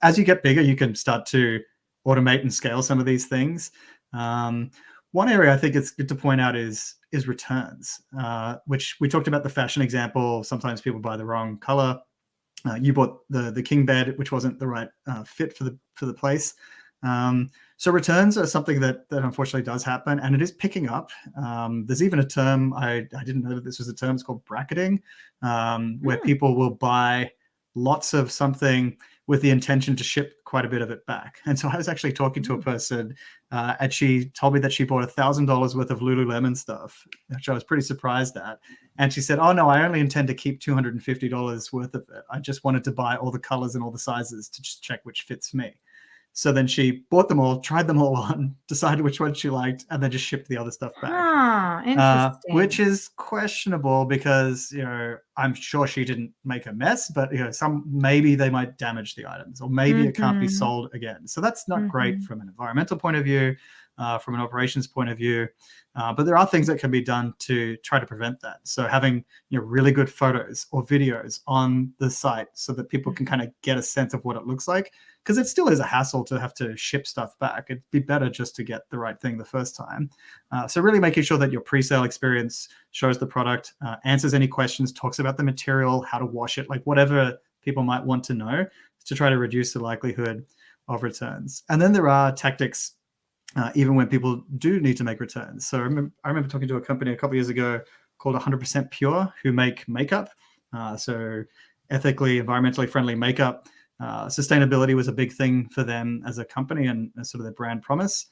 As you get bigger, you can start to automate and scale some of these things. One area I think it's good to point out is returns, which we talked about the fashion example. Sometimes people buy the wrong color. You bought the king bed, which wasn't the right fit for the place. So returns are something that unfortunately does happen, and it is picking up. There's even a term, I didn't know that this was a term. It's called bracketing, where people will buy lots of something with the intention to ship quite a bit of it back. And so I was actually talking to a person, and she told me that she bought $1,000 worth of Lululemon stuff, which I was pretty surprised at. And she said, oh, no, I only intend to keep $250 worth of it. I just wanted to buy all the colors and all the sizes to just check which fits me. So then she bought them all, tried them all on, decided which one she liked, and then just shipped the other stuff back. Which Interesting. is questionable because, I'm sure she didn't make a mess, but, maybe they might damage the items, or maybe it can't be Mhm. sold again. So that's not great Mhm. from an environmental point of view, from an operations point of view. But there are things that can be done to try to prevent that. So having really good photos or videos on the site so that people can kind of get a sense of what it looks like, because it still is a hassle to have to ship stuff back. It'd be better just to get the right thing the first time. So really making sure that your pre-sale experience shows the product, answers any questions, talks about the material, how to wash it, like whatever people might want to know, to try to reduce the likelihood of returns. And then there are tactics even when people do need to make returns. So I remember talking to a company a couple of years ago called 100% Pure, who make makeup. So ethically, environmentally friendly makeup. Sustainability was a big thing for them as a company and sort of their brand promise.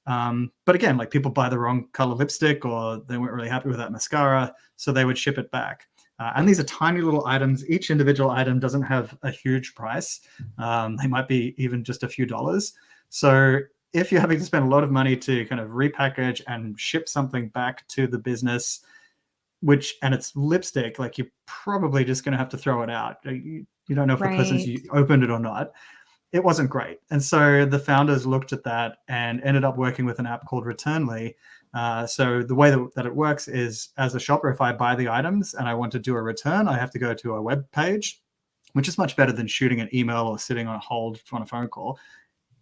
But again, like people buy the wrong color lipstick, or they weren't really happy with that mascara, so they would ship it back. And these are tiny little items. Each individual item doesn't have a huge price. They might be even just a few dollars. So if you're having to spend a lot of money to kind of repackage and ship something back to the business, and it's lipstick, like you're probably just going to have to throw it out. You don't know if the person's Right. opened it or not. It wasn't great. And so the founders looked at that and ended up working with an app called Returnly. So the way that it works is, as a shopper, if I buy the items and I want to do a return, I have to go to a web page, which is much better than shooting an email or sitting on hold on a phone call.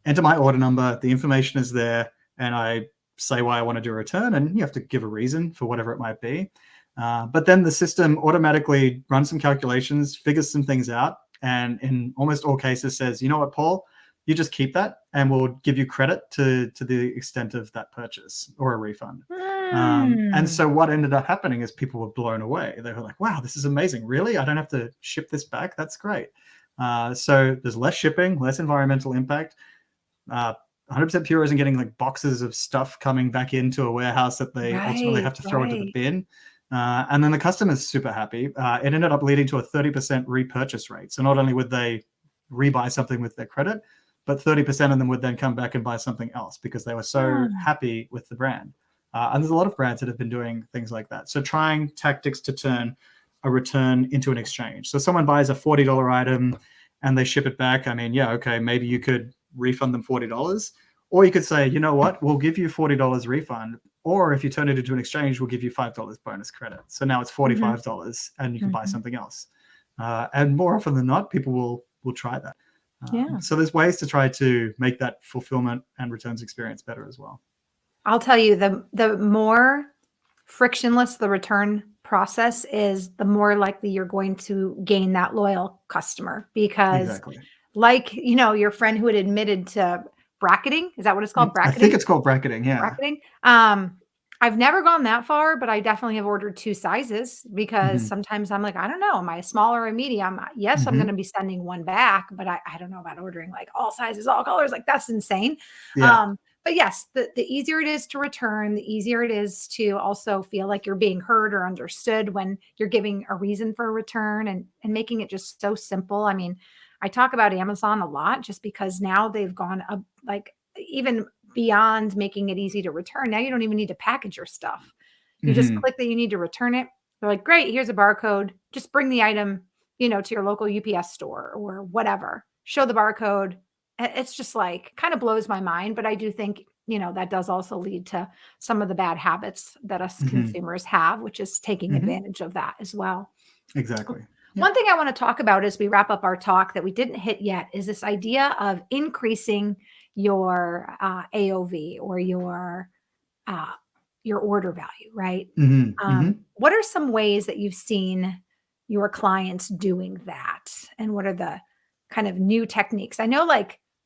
Enter my order number, the information is there, and I say why I want to do a return, and you have to give a reason for whatever it might be. But then the system automatically runs some calculations, figures some things out, and in almost all cases says, you know what, Paul, you just keep that and we'll give you credit to the extent of that purchase or a refund. And so what ended up happening is people were blown away. They were like, wow, this is amazing. Really? I don't have to ship this back? That's great. So there's less shipping, less environmental impact. 100% Pure isn't getting like boxes of stuff coming back into a warehouse that they ultimately have to throw into the bin. And then the customer's super happy. It ended up leading to a 30% repurchase rate. So not only would they rebuy something with their credit, but 30% of them would then come back and buy something else because they were so happy with the brand. And there's a lot of brands that have been doing things like that. So trying tactics to turn a return into an exchange. So someone buys a $40 item and they ship it back. I mean, yeah, okay, maybe you could refund them $40. Or you could say, you know what, we'll give you $40 refund. Or if you turn it into an exchange, we'll give you $5 bonus credit. So now it's $45 and you can buy something else. And more often than not, people will try that. So there's ways to try to make that fulfillment and returns experience better as well. I'll tell you, the more frictionless the return process is, the more likely you're going to gain that loyal customer. Because like, your friend who had admitted to bracketing, is that what it's called? Bracketing? I think it's called bracketing, yeah. Bracketing. I've never gone that far, but I definitely have ordered 2 sizes because sometimes I'm like, I don't know, am I a small or a medium? Yes, I'm going to be sending one back, but I don't know about ordering like all sizes, all colors. Like that's insane. But yes, the easier it is to return, the easier it is to also feel like you're being heard or understood when you're giving a reason for a return and making it just so simple. I mean, I talk about Amazon a lot just because now they've gone up, like even beyond making it easy to return. Now you don't even need to package your stuff. You just click that you need to return it. They're like, great, here's a barcode. Just bring the item, to your local UPS store or whatever. Show the barcode. It's just like kind of blows my mind. But I do think, that does also lead to some of the bad habits that us consumers have, which is taking advantage of that as well. Exactly. One thing I want to talk about as we wrap up our talk that we didn't hit yet is this idea of increasing your AOV or your order value, right? What are some ways that you've seen your clients doing that? And what are the kind of new techniques? I know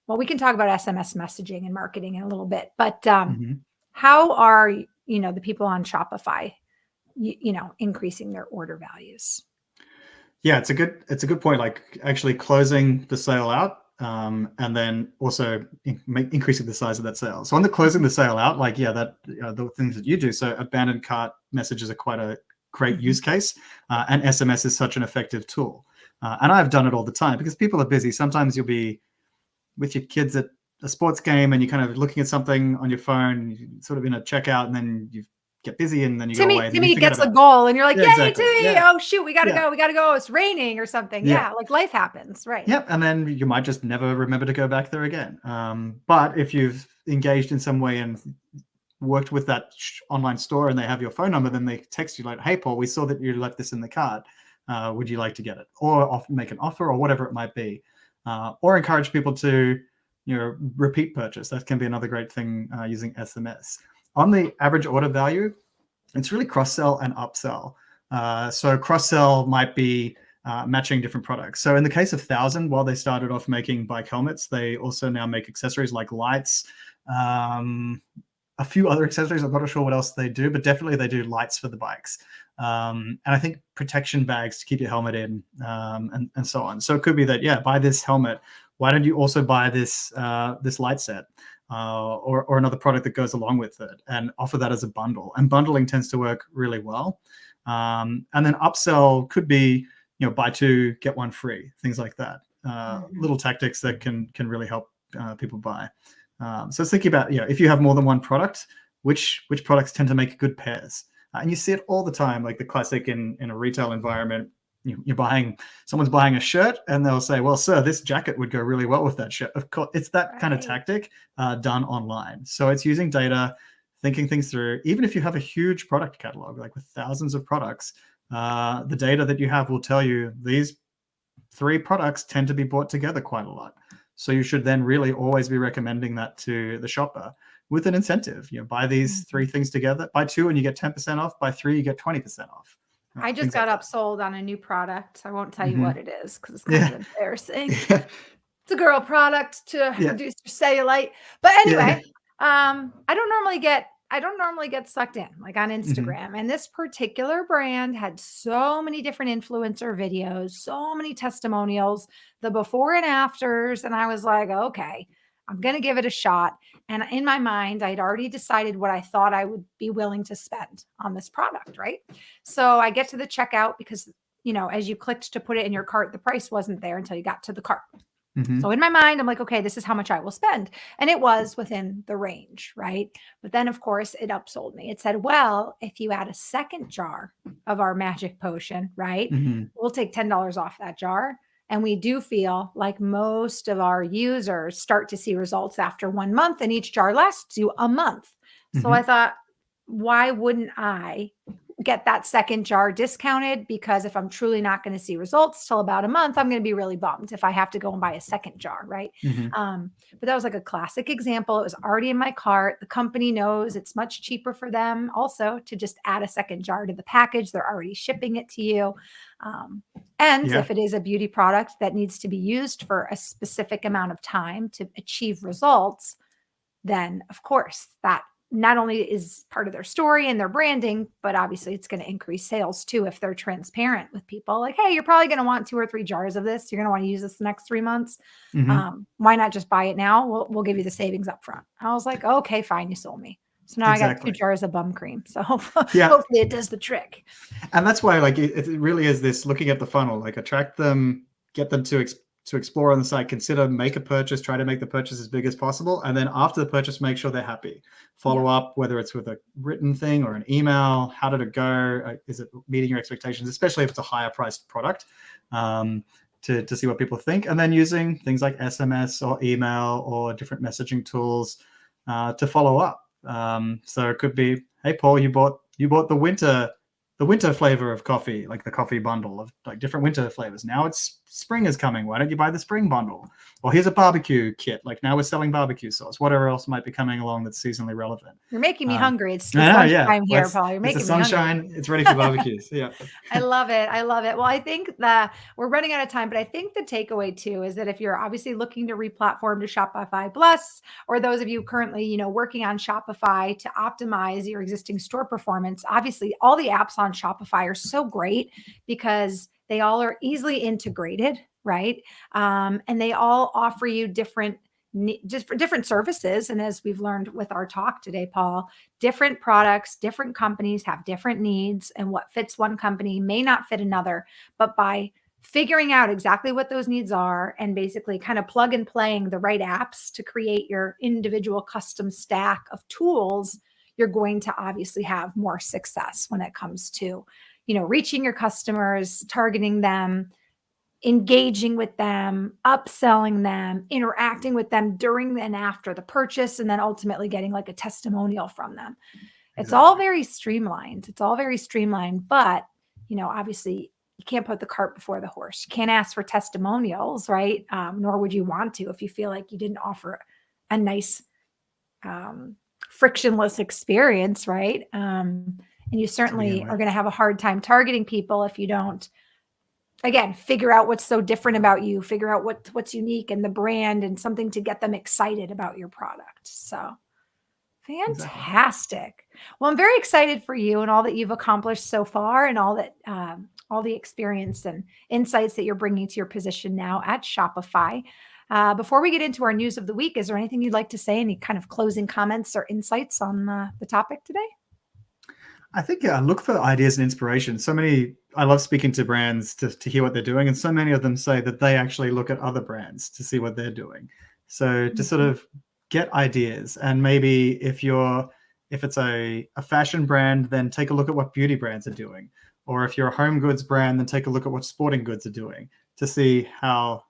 we can talk about SMS messaging and marketing in a little bit, but how are, the people on Shopify, increasing their order values? Yeah, it's a good point. Like actually closing the sale out, and then also increasing the size of that sale. So on the closing the sale out, the things that you do. So abandoned cart messages are quite a great use case, and SMS is such an effective tool. And I've done it all the time because people are busy. Sometimes you'll be with your kids at a sports game and you're kind of looking at something on your phone, sort of in a checkout, and then you get busy and then you go away. Timmy gets a goal and you're like, yay, Timmy. Yeah. Oh, shoot, we got to go. It's raining or something. Yeah, like life happens, right? Yep. And then you might just never remember to go back there again. But if you've engaged in some way and worked with that online store and they have your phone number, then they text you like, hey, Paul, we saw that you left this in the cart. Would you like to get it? Or make an offer or whatever it might be. Or encourage people to repeat purchase. That can be another great thing using SMS. On the average order value, it's really cross-sell and upsell. So cross-sell might be matching different products. So in the case of 1000, while they started off making bike helmets, they also now make accessories like lights, a few other accessories. I'm not sure what else they do, but definitely they do lights for the bikes. And I think protection bags to keep your helmet in, and so on. So it could be that, buy this helmet. Why don't you also buy this light set? Or another product that goes along with it and offer that as a bundle. And bundling tends to work really well. And then upsell could be, buy 2, get 1 free, things like that. Little tactics that can really help people buy. So it's thinking about, if you have more than one product, which products tend to make good pairs. And you see it all the time, like the classic in a retail environment. Someone's buying a shirt and they'll say, well, sir, this jacket would go really well with that shirt. Of course, it's that kind of tactic done online. So it's using data, thinking things through. Even if you have a huge product catalog, like with thousands of products, the data that you have will tell you these 3 products tend to be bought together quite a lot. So you should then really always be recommending that to the shopper with an incentive. Buy these 3 things together. Buy 2 and you get 10% off. Buy 3, you get 20% off. I just got upsold on a new product. I won't tell you what it is because it's kind of embarrassing. Yeah. It's a girl product to reduce your cellulite. But anyway, I don't normally get sucked in like on Instagram. And this particular brand had so many different influencer videos, so many testimonials, the before and afters. And I was like, okay, I'm going to give it a shot. And in my mind, I'd already decided what I thought I would be willing to spend on this product, right? So I get to the checkout because, as you clicked to put it in your cart, the price wasn't there until you got to the cart. So in my mind, I'm like, okay, this is how much I will spend. And it was within the range, right? But then, of course, it upsold me. It said, well, if you add a second jar of our magic potion, right, we'll take $10 off that jar. And we do feel like most of our users start to see results after 1 month, and each jar lasts you a month. So I thought, why wouldn't I get that second jar discounted? Because if I'm truly not going to see results till about a month, I'm going to be really bummed if I have to go and buy a second jar, right? But that was like a classic example. It was already in my cart. The company knows it's much cheaper for them also to just add a second jar to the package. They're already shipping it to you. If it is a beauty product that needs to be used for a specific amount of time to achieve results, then of course that not only is part of their story and their branding, but obviously it's going to increase sales too if they're transparent with people. Like, hey, you're probably going to want 2 or 3 jars of this. You're going to want to use this the next 3 months. Why not just buy it now? We'll give you the savings up front. I was like, okay, fine, you sold me. So now I got 2 jars of bum cream. So hopefully it does the trick. And that's why, like, it really is this looking at the funnel, like attract them, get them to explore on the site, consider, make a purchase, try to make the purchase as big as possible. And then after the purchase, make sure they're happy. Follow up, whether it's with a written thing or an email. How did it go? Is it meeting your expectations, especially if it's a higher priced product, to see what people think. And then using things like SMS or email or different messaging tools to follow up. So it could be, hey, Paul, you bought the winter flavor of coffee, like the coffee bundle of like different winter flavors. Now it's spring is coming. Why don't you buy the spring bundle? Or here's a barbecue kit. Like now we're selling barbecue sauce. Whatever else might be coming along that's seasonally relevant. You're making me hungry. It's lunchtime here, Paul. You're making me sunshine. Hungry. It's ready for barbecues. Yeah. I love it. Well, I think we're running out of time, but I think the takeaway too is that if you're obviously looking to replatform to Shopify Plus, or those of you currently, working on Shopify to optimize your existing store performance, obviously all the apps on Shopify are so great because they all are easily integrated, right? And they all offer you different services. And as we've learned with our talk today, Paul, different products, different companies have different needs, and what fits one company may not fit another. But by figuring out exactly what those needs are and basically kind of plug and playing the right apps to create your individual custom stack of tools, you're going to obviously have more success when it comes to, reaching your customers, targeting them, engaging with them, upselling them, interacting with them during and after the purchase, and then ultimately getting like a testimonial from them. It's all very streamlined. But, obviously you can't put the cart before the horse. You can't ask for testimonials, right? Nor would you want to if you feel like you didn't offer a nice, frictionless experience, right? And you certainly are going to have a hard time targeting people if you don't, again, figure out what's so different about you, figure out what's unique in the brand and something to get them excited about your product. So fantastic. Exactly. Well, I'm very excited for you and all that you've accomplished so far and all the experience and insights that you're bringing to your position now at Shopify. Before we get into our news of the week, is there anything you'd like to say? Any kind of closing comments or insights on the topic today? I think look for ideas and inspiration. I love speaking to brands to hear what they're doing. And so many of them say that they actually look at other brands to see what they're doing. So to sort of get ideas. And maybe if it's a fashion brand, then take a look at what beauty brands are doing. Or if you're a home goods brand, then take a look at what sporting goods are doing to see how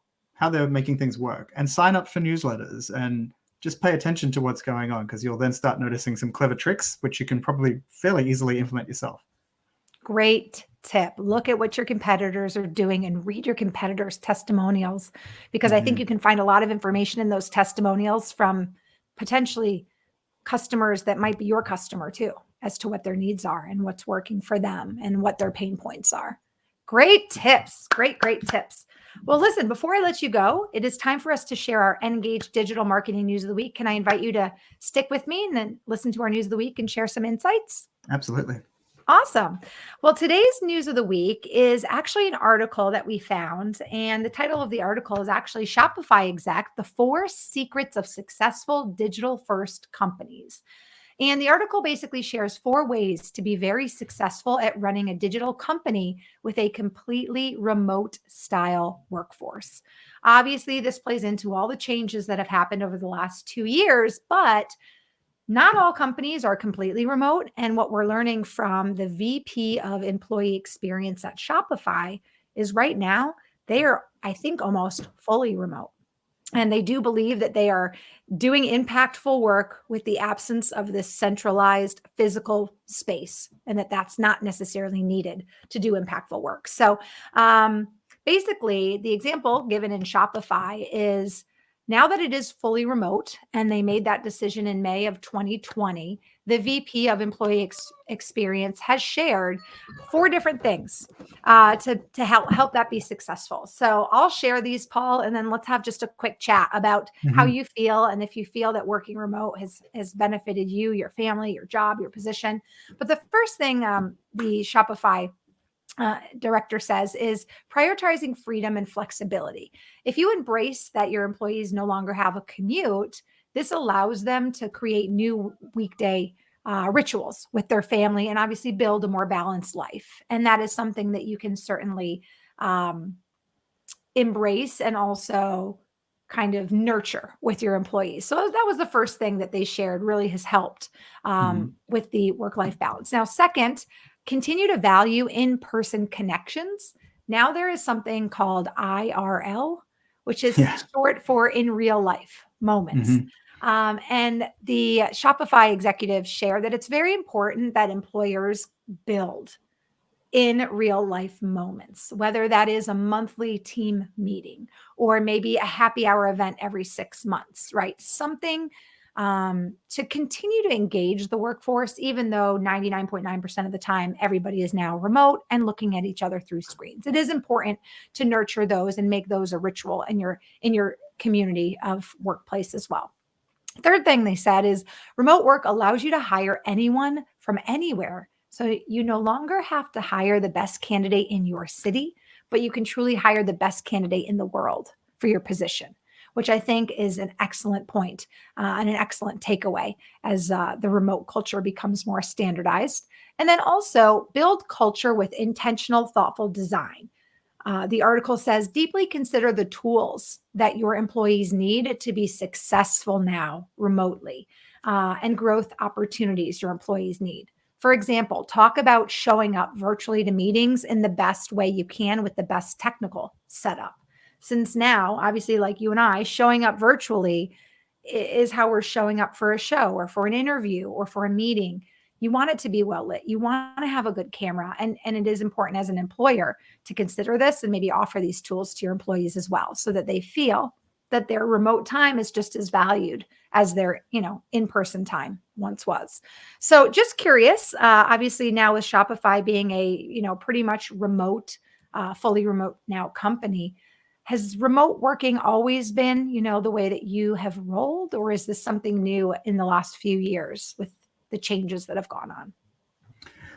they're making things work. And sign up for newsletters and just pay attention to what's going on, because you'll then start noticing some clever tricks, which you can probably fairly easily implement yourself. Great tip. Look at what your competitors are doing and read your competitors' testimonials, because I think you can find a lot of information in those testimonials from potentially customers that might be your customer too, as to what their needs are and what's working for them and what their pain points are. Great tips. Great tips. Well, listen, before I let you go, it is time for us to share our Engage Digital Marketing News of the Week. Can I invite you to stick with me and then listen to our News of the Week and share some insights? Absolutely. Awesome. Well, today's News of the Week is actually an article that we found. And the title of the article is actually Shopify Exec, The 4 Secrets of Successful Digital First Companies. And the article basically shares 4 ways to be very successful at running a digital company with a completely remote style workforce. Obviously, this plays into all the changes that have happened over the last 2 years, but not all companies are completely remote. And what we're learning from the VP of Employee Experience at Shopify is right now, they are, I think, almost fully remote. And they do believe that they are doing impactful work with the absence of this centralized physical space, and that that's not necessarily needed to do impactful work. So basically, the example given in Shopify is, now that it is fully remote, and they made that decision in May of 2020, the VP of Employee Experience has shared 4 different things to help that be successful. So I'll share these, Paul, and then let's have just a quick chat about how you feel, and if you feel that working remote has benefited you, your family, your job, your position. But the first thing the Shopify director says is prioritizing freedom and flexibility. If you embrace that your employees no longer have a commute, this allows them to create new weekday rituals with their family and obviously build a more balanced life. And that is something that you can certainly embrace and also kind of nurture with your employees. So that was the first thing that they shared, really has helped with the work-life balance. Now, second, continue to value in-person connections. Now there is something called IRL, which is short for in real life moments. And the Shopify executives share that it's very important that employers build in real life moments, whether that is a monthly team meeting or maybe a happy hour event every 6 months, right? Something to continue to engage the workforce, even though 99.9% of the time, everybody is now remote and looking at each other through screens. It is important to nurture those and make those a ritual in your community of workplace as well. Third thing they said is remote work allows you to hire anyone from anywhere. So you no longer have to hire the best candidate in your city, but you can truly hire the best candidate in the world for your position, which I think is an excellent point and an excellent takeaway as the remote culture becomes more standardized. And then also build culture with intentional, thoughtful design. The article says, deeply consider the tools that your employees need to be successful now remotely and growth opportunities your employees need. For example, talk about showing up virtually to meetings in the best way you can with the best technical setup. Since now, obviously, like you and I, showing up virtually is how we're showing up for a show or for an interview or for a meeting. You want it to be well lit. You want to have a good camera. And it is important as an employer to consider this and maybe offer these tools to your employees as well, so that they feel that their remote time is just as valued as their, in-person time once was. So just curious, obviously now with Shopify being a, pretty much remote, fully remote now company, has remote working always been, the way that you have rolled, or is this something new in the last few years with the changes that have gone on?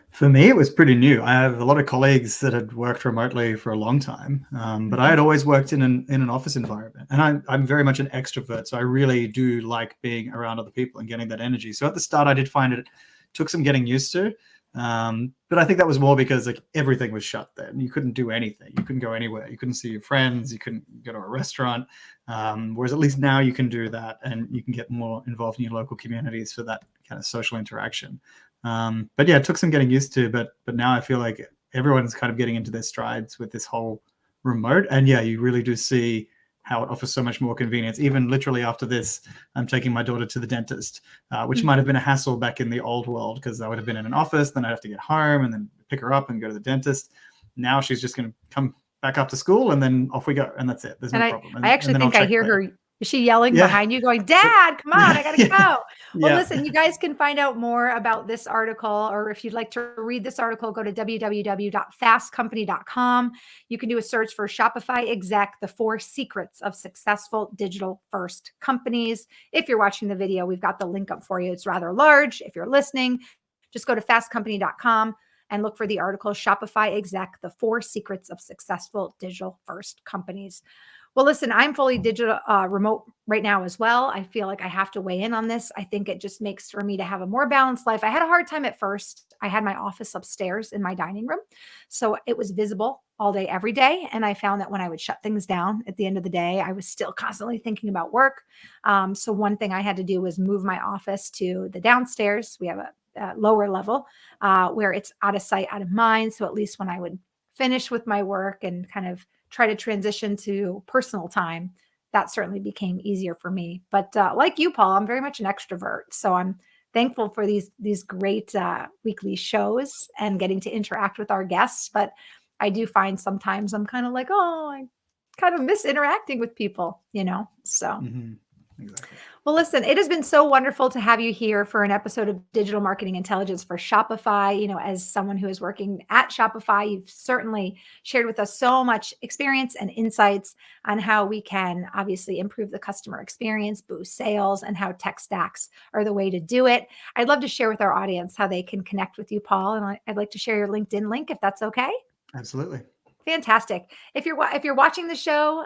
For me, it was pretty new. I have a lot of colleagues that had worked remotely for a long time, but I had always worked in an office environment, and I'm very much an extrovert, so I really do like being around other people and getting that energy. So at the start, I did find it took some getting used to, But I think that was more because like everything was shut then. You couldn't do anything. You couldn't go anywhere. You couldn't see your friends. You couldn't go to a restaurant. Whereas at least now you can do that, and you can get more involved in your local communities for that kind of social interaction. But yeah, it took some getting used to. But now I feel like everyone's kind of getting into their strides with this whole remote. And yeah, you really do see how it offers so much more convenience. Even literally after this, I'm taking my daughter to the dentist, which might have been a hassle back in the old world because I would have been in an office, then I'd have to get home and then pick her up and go to the dentist. Now she's just going to come back after school and then off we go. And that's it. There's no problem. I actually then I'll think I check hear later. her. Is she yelling Yeah. behind you going, Dad, come on, I got to go. Well, Yeah. listen, you guys can find out more about this article, or if you'd like to read this article, go to www.fastcompany.com. You can do a search for Shopify Exec, the 4 secrets of successful digital first companies. If you're watching the video, we've got the link up for you. It's rather large. If you're listening, just go to fastcompany.com and look for the article Shopify Exec, the 4 secrets of successful digital first companies. Well, listen, I'm fully digital remote right now as well. I feel like I have to weigh in on this. I think it just makes for me to have a more balanced life. I had a hard time at first. I had my office upstairs in my dining room, so it was visible all day, every day. And I found that when I would shut things down at the end of the day, I was still constantly thinking about work. So one thing I had to do was move my office to the downstairs. We have a lower level where it's out of sight, out of mind. So at least when I would finish with my work and kind of try to transition to personal time, that certainly became easier for me. But like you, Paul, I'm very much an extrovert. So I'm thankful for these great weekly shows and getting to interact with our guests. But I do find sometimes I'm kind of like, oh, I kind of miss interacting with people, So. Mm-hmm. Exactly. Well, listen, it has been so wonderful to have you here for an episode of Digital Marketing Intelligence for Shopify. As someone who is working at Shopify, you've certainly shared with us so much experience and insights on how we can obviously improve the customer experience, boost sales, and how tech stacks are the way to do it. I'd love to share with our audience how they can connect with you, Paul, and I'd like to share your LinkedIn link if that's okay. Absolutely. Fantastic. If you're watching the show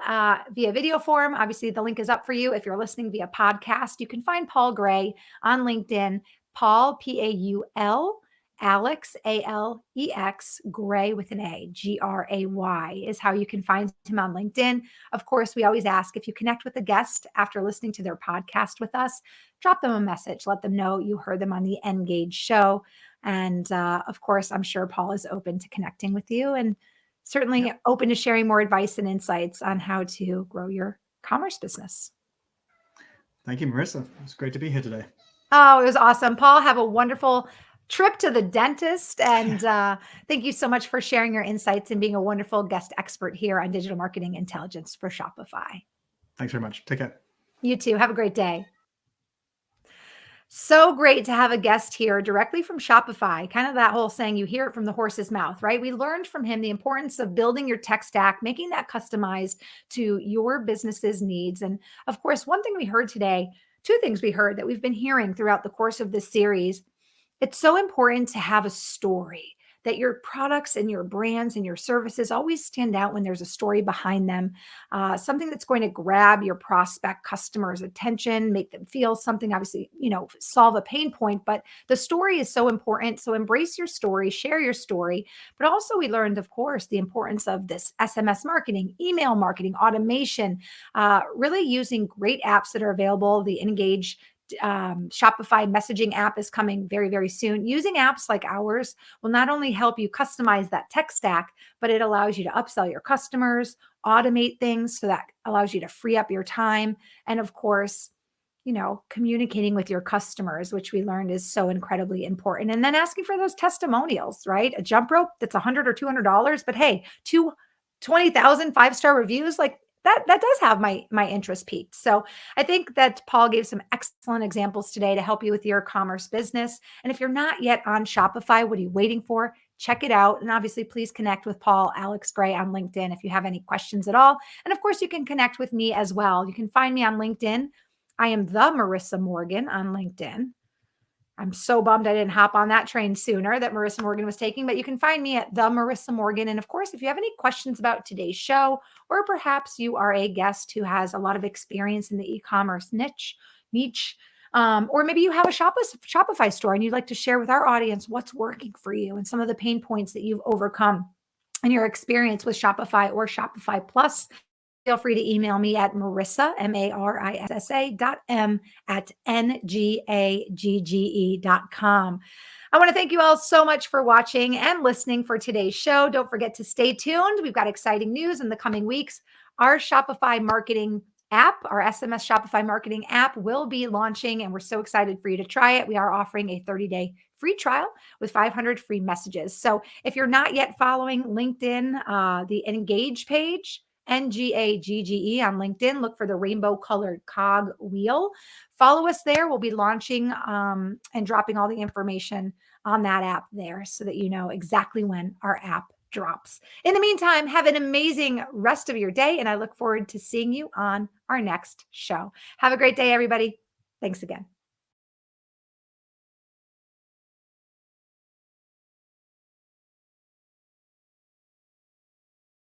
via video form, obviously the link is up for you. If you're listening via podcast, you can find Paul Gray on LinkedIn. Paul, Paul, Alex, Alex, Gray with an A, Gray is how you can find him on LinkedIn. Of course, we always ask if you connect with a guest after listening to their podcast with us, drop them a message, let them know you heard them on the Engage show. And of course, I'm sure Paul is open to connecting with you and certainly open to sharing more advice and insights on how to grow your commerce business. Thank you, Marissa. It was great to be here today. Oh, it was awesome. Paul, have a wonderful trip to the dentist. And thank you so much for sharing your insights and being a wonderful guest expert here on Digital Marketing Intelligence for Shopify. Thanks very much. Take care. You too. Have a great day. So great to have a guest here directly from Shopify. Kind of that whole saying, you hear it from the horse's mouth, right? We learned from him the importance of building your tech stack, making that customized to your business's needs. And of course, one thing we heard today, 2 things we heard that we've been hearing throughout the course of this series. It's so important to have a story, that your products and your brands and your services always stand out when there's a story behind them, something that's going to grab your prospect customers' attention, make them feel something, obviously, solve a pain point. But the story is so important. So embrace your story, share your story. But also we learned, of course, the importance of this SMS marketing, email marketing, automation, really using great apps that are available. The Engage Shopify messaging app is coming very, very soon. Using apps like ours will not only help you customize that tech stack, but it allows you to upsell your customers, automate things. So that allows you to free up your time. And of course, communicating with your customers, which we learned is so incredibly important. And then asking for those testimonials, right? A jump rope that's $100 or $200, but hey, 20,000 5-star reviews, like that does have my interest peaked. So I think that Paul gave some excellent examples today to help you with your commerce business. And if you're not yet on Shopify, what are you waiting for? Check it out. And obviously, please connect with Paul, Alex Gray on LinkedIn if you have any questions at all. And of course, you can connect with me as well. You can find me on LinkedIn. I am the Marissa Morgan on LinkedIn. I'm so bummed I didn't hop on that train sooner that Marissa Morgan was taking, but you can find me at the Marissa Morgan. And of course, if you have any questions about today's show, or perhaps you are a guest who has a lot of experience in the e-commerce niche, Or maybe you have a Shopify store and you'd like to share with our audience what's working for you and some of the pain points that you've overcome in your experience with Shopify or Shopify Plus. Feel free to email me at Marissa, marissa.m at ngagge.com. I want to thank you all so much for watching and listening for today's show. Don't forget to stay tuned. We've got exciting news in the coming weeks. Our Shopify marketing app, our SMS Shopify marketing app, will be launching, and we're so excited for you to try it. We are offering a 30-day free trial with 500 free messages. So if you're not yet following LinkedIn, the Engage page, Ngagge on LinkedIn, look for the rainbow colored cog wheel. Follow us there. We'll be launching and dropping all the information on that app there so that you know exactly when our app drops. In the meantime, have an amazing rest of your day, and I look forward to seeing you on our next show. Have a great day, everybody. Thanks again.